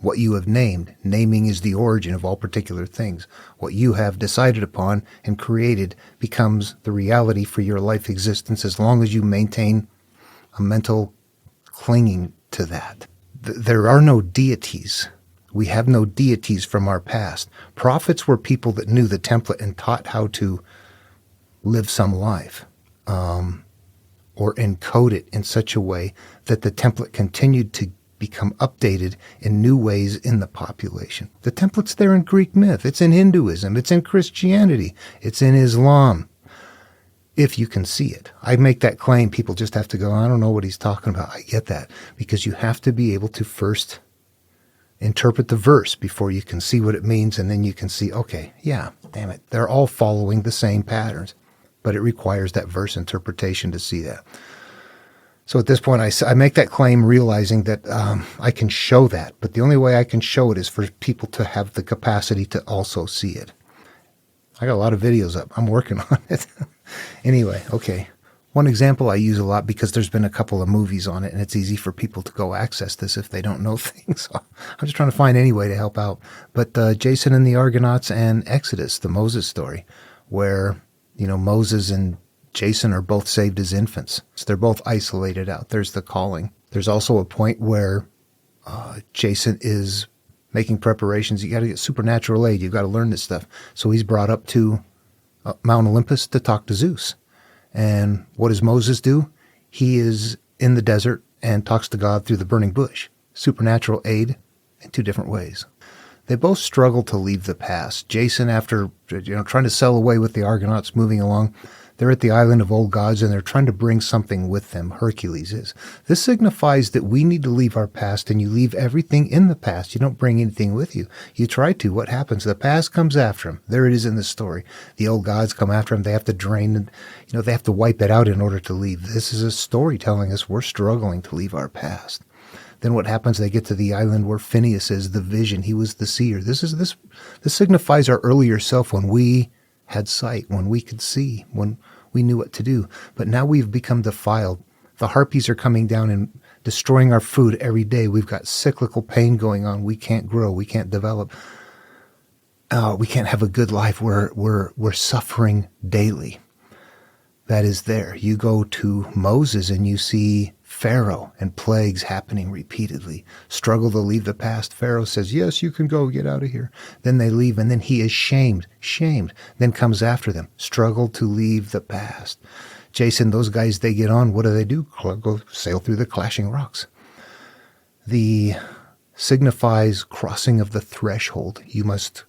what you have named? Naming is the origin of all particular things. What you have decided upon and created becomes the reality for your life existence as long as you maintain a mental clinging to that. There are no deities. We have no deities from our past. Prophets were people that knew the template and taught how to live some life, or encode it in such a way that the template continued to become updated in new ways in the population. The template's there in Greek myth. It's in Hinduism. It's in Christianity. It's in Islam. If you can see it. I make that claim. People just have to go, I don't know what he's talking about. I get that. Because you have to be able to first interpret the verse before you can see what it means. And then you can see, okay, yeah, damn it. They're all following the same patterns. But it requires that verse interpretation to see that. So at this point, I make that claim realizing that I can show that. But the only way I can show it is for people to have the capacity to also see it. I got a lot of videos up. I'm working on it. Anyway, okay. One example I use a lot because there's been a couple of movies on it, and it's easy for people to go access this if they don't know things. So I'm just trying to find any way to help out. But Jason and the Argonauts and Exodus, the Moses story, where, Moses and Jason are both saved as infants. So they're both isolated out. There's the calling. There's also a point where Jason is making preparations. You got to get supernatural aid. You've got to learn this stuff. So he's brought up to Mount Olympus to talk to Zeus. And what does Moses do? He is in the desert and talks to God through the burning bush. Supernatural aid in two different ways. They both struggle to leave the past. Jason, after trying to sail away with the Argonauts moving along, they're at the island of old gods, and they're trying to bring something with them. Hercules is. This signifies that we need to leave our past, and you leave everything in the past. You don't bring anything with you. You try to. What happens? The past comes after him. There it is in the story. The old gods come after him. They have to drain, and they have to wipe it out in order to leave. This is a story telling us we're struggling to leave our past. Then what happens? They get to the island where Phineas is the vision. He was the seer. This signifies our earlier self when we had sight, when we could see, when we knew what to do. But now we've become defiled. The harpies are coming down and destroying our food every day. We've got cyclical pain going on. We can't grow. We can't develop. We can't have a good life. We're suffering daily. That is there. You go to Moses and you see Pharaoh and plagues happening repeatedly. Struggle to leave the past. Pharaoh says, yes, you can go, get out of here. Then they leave, and then he is shamed, then comes after them. Struggle to leave the past. Jason, those guys, they get on. What do? Go sail through the clashing rocks. The signifies crossing of the threshold. You must,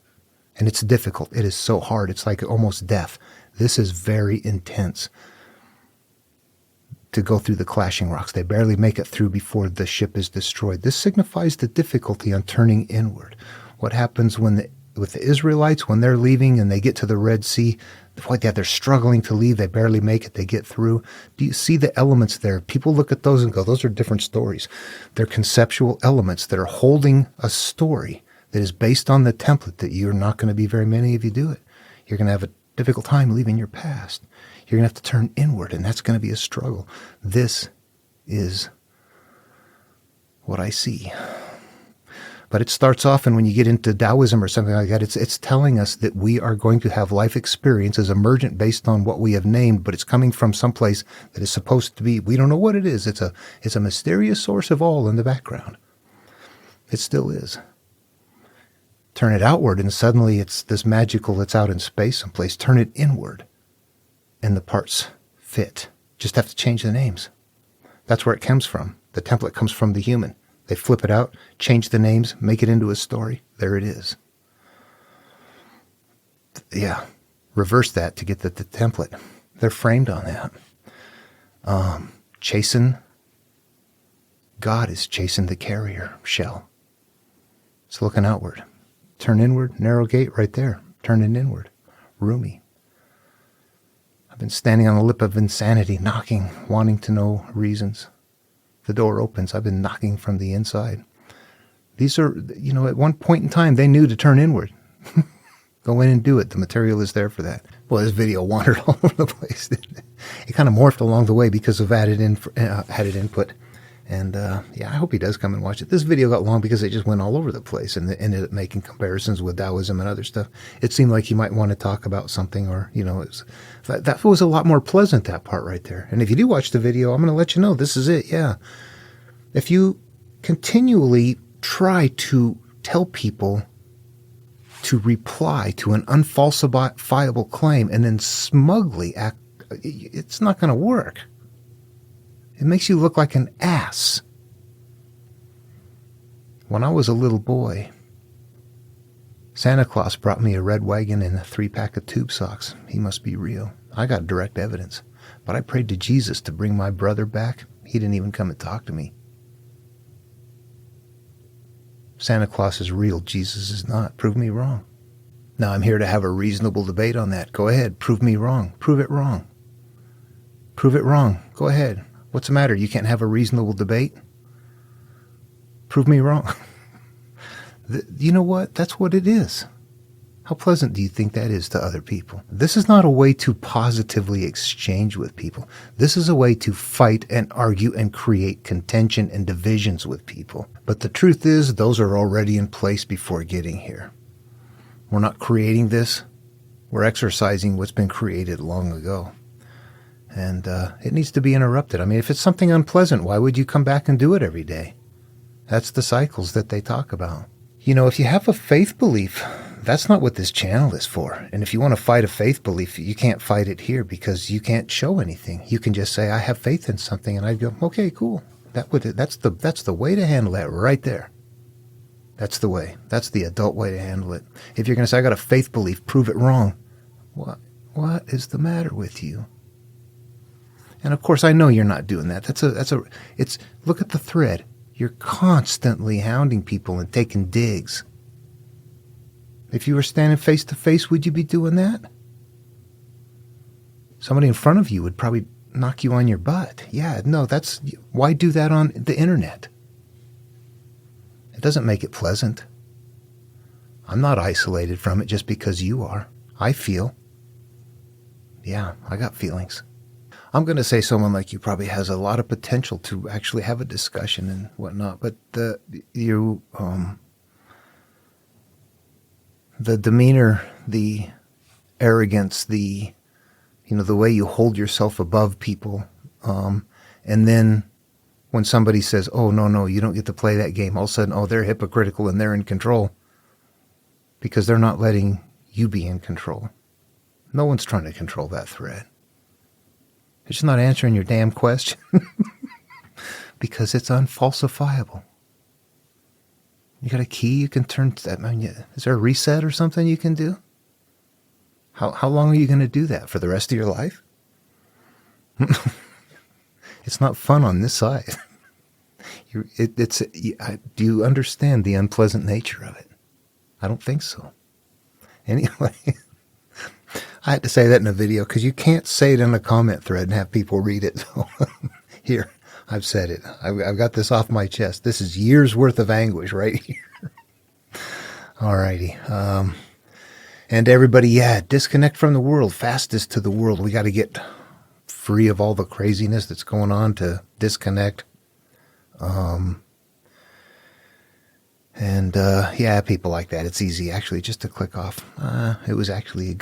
and it's difficult. It is so hard. It's like almost death. This is very intense. To go through the clashing rocks. They barely make it through before the ship is destroyed. This signifies the difficulty on turning inward. What happens with the Israelites when they're leaving and they get to the Red Sea? They're struggling to leave. They barely make it. They get through. Do you see the elements there? People look at those and go, those are different stories. They're conceptual elements that are holding a story that is based on the template that you're not going to be very many of you do it. You're going to have a difficult time leaving your past. You're going to have to turn inward, and that's going to be a struggle. This is what I see. But it starts off, and when you get into Taoism or something like that, it's telling us that we are going to have life experiences emergent based on what we have named, but it's coming from someplace that is supposed to be, we don't know what it is. It's a mysterious source of all in the background. It still is. Turn it outward, and suddenly it's this magical that's out in space someplace. Turn it inward. And the parts fit. Just have to change the names. That's where it comes from. The template comes from the human. They flip it out, change the names, make it into a story. There it is. Yeah. Reverse that to get the template. They're framed on that. chasing, God is chasing the carrier shell. It's looking outward. Turn inward, narrow gate right there. Turning inward. Roomy. I've been standing on the lip of insanity, knocking, wanting to know reasons. The door opens. I've been knocking from the inside. These are, at one point in time, they knew to turn inward. Go in and do it. The material is there for that. Well, this video wandered all over the place. It kind of morphed along the way because of added input. And I hope he does come and watch it. This video got long because it just went all over the place and ended up making comparisons with Taoism and other stuff. It seemed like he might want to talk about something, or, that was a lot more pleasant, that part right there. And if you do watch the video, I'm going to let you know this is it. Yeah. If you continually try to tell people to reply to an unfalsifiable claim and then smugly act, it's not going to work. It makes you look like an ass. When I was a little boy, Santa Claus brought me a red wagon and a 3-pack of tube socks. He must be real. I got direct evidence. But I prayed to Jesus to bring my brother back. He didn't even come and talk to me. Santa Claus is real. Jesus is not. Prove me wrong. Now I'm here to have a reasonable debate on that. Go ahead. Prove me wrong. Prove it wrong. Prove it wrong. Go ahead. What's the matter? You can't have a reasonable debate? Prove me wrong. You know what? That's what it is. How pleasant do you think that is to other people? This is not a way to positively exchange with people. This is a way to fight and argue and create contention and divisions with people. But the truth is, those are already in place before getting here. We're not creating this. We're exercising what's been created long ago. And it needs to be interrupted. I mean, if it's something unpleasant, why would you come back and do it every day? That's the cycles that they talk about. If you have a faith belief, that's not what this channel is for. And if you want to fight a faith belief, you can't fight it here because you can't show anything. You can just say, I have faith in something. And I'd go, okay, cool. That's the way to handle that right there. That's the way. That's the adult way to handle it. If you're going to say, I got a faith belief, prove it wrong. What is the matter with you? And of course, I know you're not doing that. Look at the thread. You're constantly hounding people and taking digs. If you were standing face to face, would you be doing that? Somebody in front of you would probably knock you on your butt. Yeah, no, why do that on the internet? It doesn't make it pleasant. I'm not isolated from it just because you are. I feel. Yeah, I got feelings. I'm going to say someone like you probably has a lot of potential to actually have a discussion and whatnot, but the demeanor, the arrogance, the way you hold yourself above people, and then when somebody says, "Oh no, you don't get to play that game," all of a sudden, they're hypocritical and they're in control because they're not letting you be in control. No one's trying to control that thread. It's just not answering your damn question because it's unfalsifiable. You got a key you can turn to that. Is there a reset or something you can do? How long are you going to do that? For the rest of your life? It's not fun on this side. Do you understand the unpleasant nature of it? I don't think so. Anyway, I had to say that in a video because you can't say it in a comment thread and have people read it. So here, I've said it. I've got this off my chest. This is years worth of anguish right here. All righty. And everybody, disconnect from the world. Fastest to the world. We got to get free of all the craziness that's going on to disconnect. People like that. It's easy, actually, just to click off. It was actually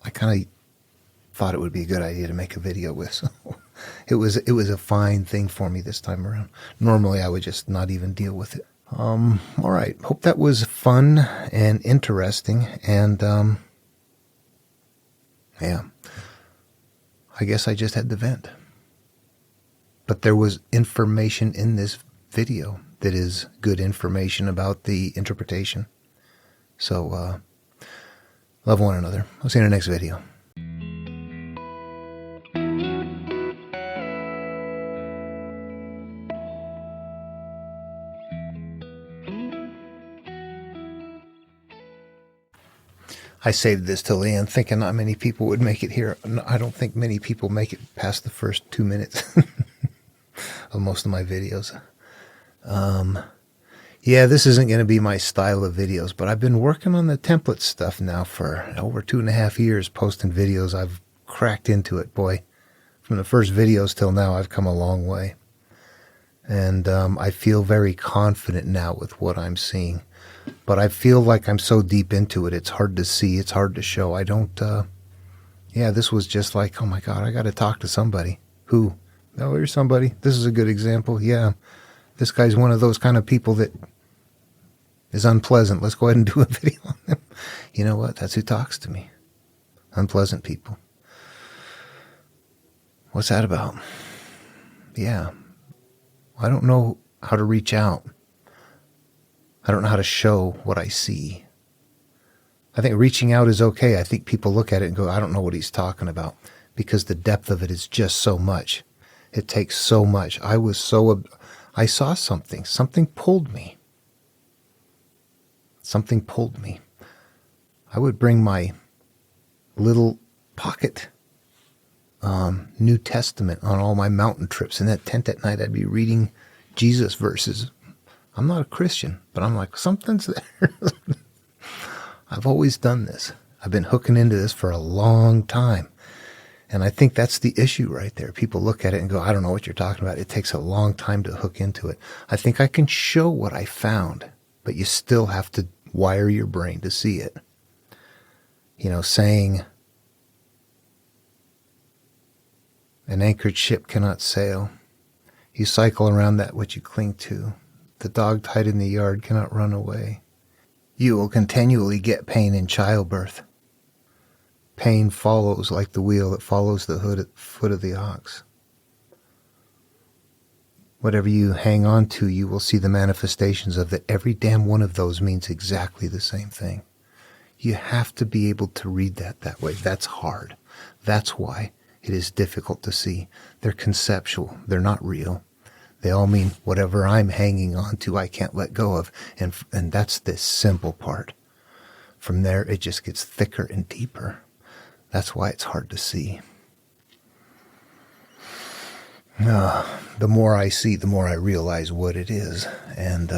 I kind of thought it would be a good idea to make a video with. So it was a fine thing for me this time around. Normally, I would just not even deal with it. All right. Hope that was fun and interesting. And, I guess I just had to vent. But there was information in this video that is good information about the interpretation. So, love one another. I'll see you in the next video. I saved this till the end, thinking not many people would make it here. I don't think many people make it past the first 2 minutes of most of my videos. Yeah, this isn't going to be my style of videos, but I've been working on the template stuff now for over 2.5 years, posting videos. I've cracked into it, boy. From the first videos till now, I've come a long way. And I feel very confident now with what I'm seeing. But I feel like I'm so deep into it, it's hard to see, it's hard to show. I don't, yeah, this was just like, oh my God, I got to talk to somebody. Who? Oh, here's somebody. This is a good example. Yeah, this guy's one of those kind of people that is unpleasant. Let's go ahead and do a video on them. You know what? That's who talks to me. Unpleasant people. What's that about? Yeah. I don't know how to reach out. I don't know how to show what I see. I think reaching out is okay. I think people look at it and go, I don't know what he's talking about, because the depth of it is just so much. It takes so much. I saw something. Something pulled me. Something pulled me. I would bring my little pocket New Testament on all my mountain trips. In that tent at night, I'd be reading Jesus verses. I'm not a Christian, but I'm like, something's there. I've always done this. I've been hooking into this for a long time. And I think that's the issue right there. People look at it and go, I don't know what you're talking about. It takes a long time to hook into it. I think I can show what I found, but you still have to wire your brain to see it. You know, saying, an anchored ship cannot sail. You cycle around that which you cling to. The dog tied in the yard cannot run away. You will continually get pain in childbirth. Pain follows like the wheel that follows the foot of the ox. Whatever you hang on to, you will see the manifestations of that. Every damn one of those means exactly the same thing. You have to be able to read that way. That's hard. That's why it is difficult to see. They're conceptual. They're not real. They all mean whatever I'm hanging on to, I can't let go of. And that's the simple part. From there, it just gets thicker and deeper. That's why it's hard to see. The more I see, the more I realize what it is. And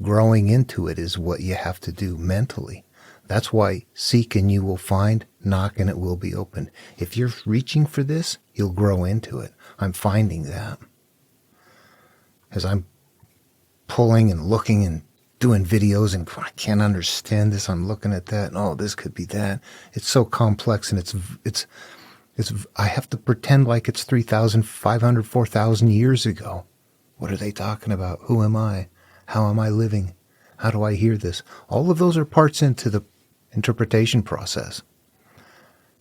growing into it is what you have to do mentally. That's why seek and you will find, knock and it will be opened. If you're reaching for this, you'll grow into it. I'm finding that. As I'm pulling and looking and doing videos and I can't understand this, I'm looking at that and oh, this could be that. It's so complex and it's I have to pretend like it's 3,500, 4,000 years ago. What are they talking about? Who am I? How am I living? How do I hear this? All of those are parts into the interpretation process.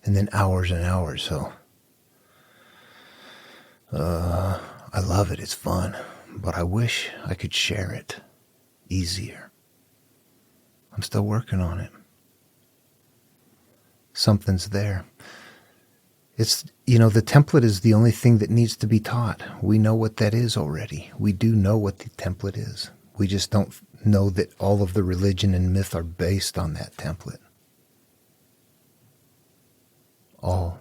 And then hours and hours. So I love it. It's fun. But I wish I could share it easier. I'm still working on it. Something's there. It's, you know, the template is the only thing that needs to be taught. We know what that is already. We do know what the template is. We just don't know that all of the religion and myth are based on that template. All.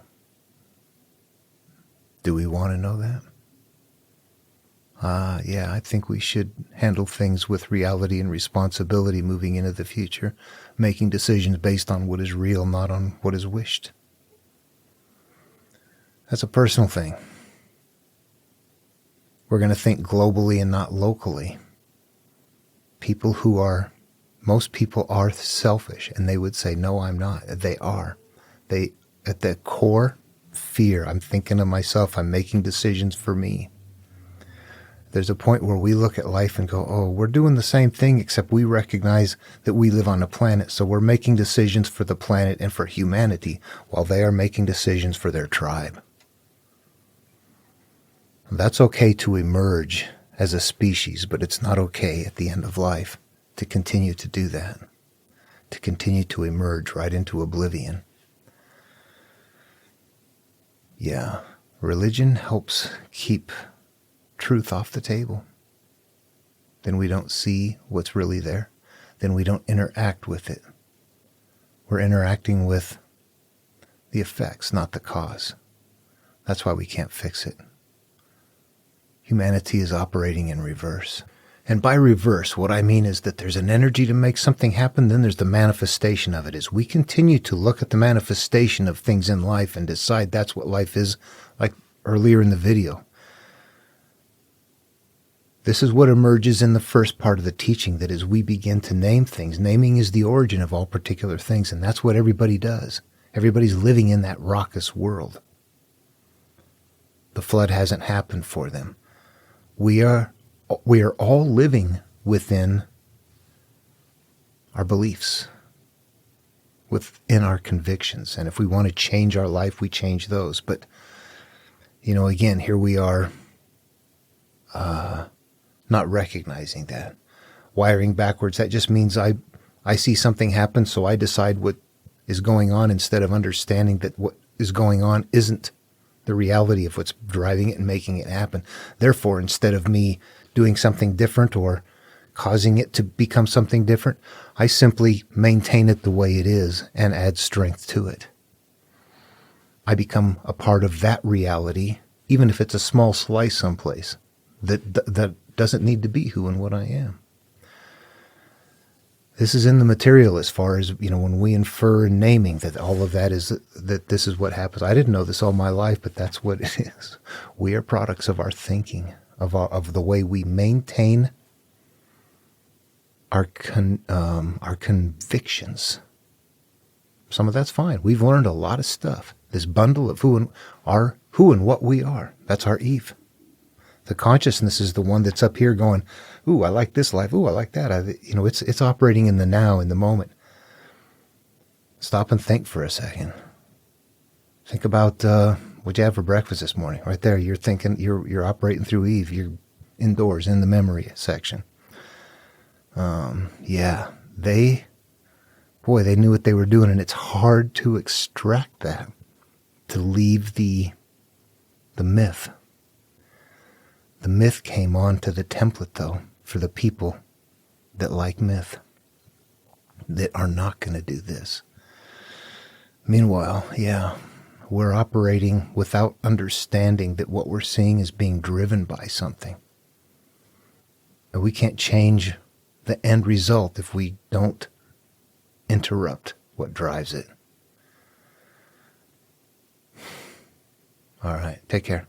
Do we want to know that? Yeah, I think we should handle things with reality and responsibility moving into the future, making decisions based on what is real, not on what is wished. That's a personal thing. We're going to think globally and not locally. Most people are selfish, and they would say, no, I'm not. They are. They, at the core, fear. I'm thinking of myself. I'm making decisions for me. There's a point where we look at life and go, oh, we're doing the same thing, except we recognize that we live on a planet, so we're making decisions for the planet and for humanity, while they are making decisions for their tribe. That's okay to emerge as a species, but it's not okay at the end of life to continue to do that, to continue to emerge right into oblivion. Yeah, religion helps keep truth off the table. Then we don't see what's really there. Then we don't interact with it. We're interacting with the effects, not the cause. That's why we can't fix it. Humanity is operating in reverse. And by reverse, what I mean is that there's an energy to make something happen, then there's the manifestation of it. As we continue to look at the manifestation of things in life and decide that's what life is, like earlier in the video, this is what emerges in the first part of the teaching, that as we begin to name things, naming is the origin of all particular things, and that's what everybody does. Everybody's living in that raucous world. The flood hasn't happened for them. We are all living within our beliefs, within our convictions. And if we want to change our life, we change those. But, again, here we are not recognizing that. Wiring backwards, that just means I see something happen, so I decide what is going on instead of understanding that what is going on isn't the reality of what's driving it and making it happen. Therefore, instead of me doing something different or causing it to become something different, I simply maintain it the way it is and add strength to it. I become a part of that reality, even if it's a small slice someplace that doesn't need to be who and what I am. This is in the material as far as, when we infer in naming that all of that is, that this is what happens. I didn't know this all my life, but that's what it is. We are products of our thinking, of the way we maintain our convictions. Some of that's fine. We've learned a lot of stuff. This bundle of who and what we are. That's our Eve. The consciousness is the one that's up here going, ooh, I like this life. Ooh, I like that. It's operating in the now, in the moment. Stop and think for a second. Think about what you had for breakfast this morning. Right there, you're thinking, you're operating through Eve. You're indoors in the memory section. Yeah, they knew what they were doing, and it's hard to extract that, to leave the myth. The myth came on to the template, though, for the people that like myth, that are not going to do this. Meanwhile, yeah, we're operating without understanding that what we're seeing is being driven by something. And we can't change the end result if we don't interrupt what drives it. All right, take care.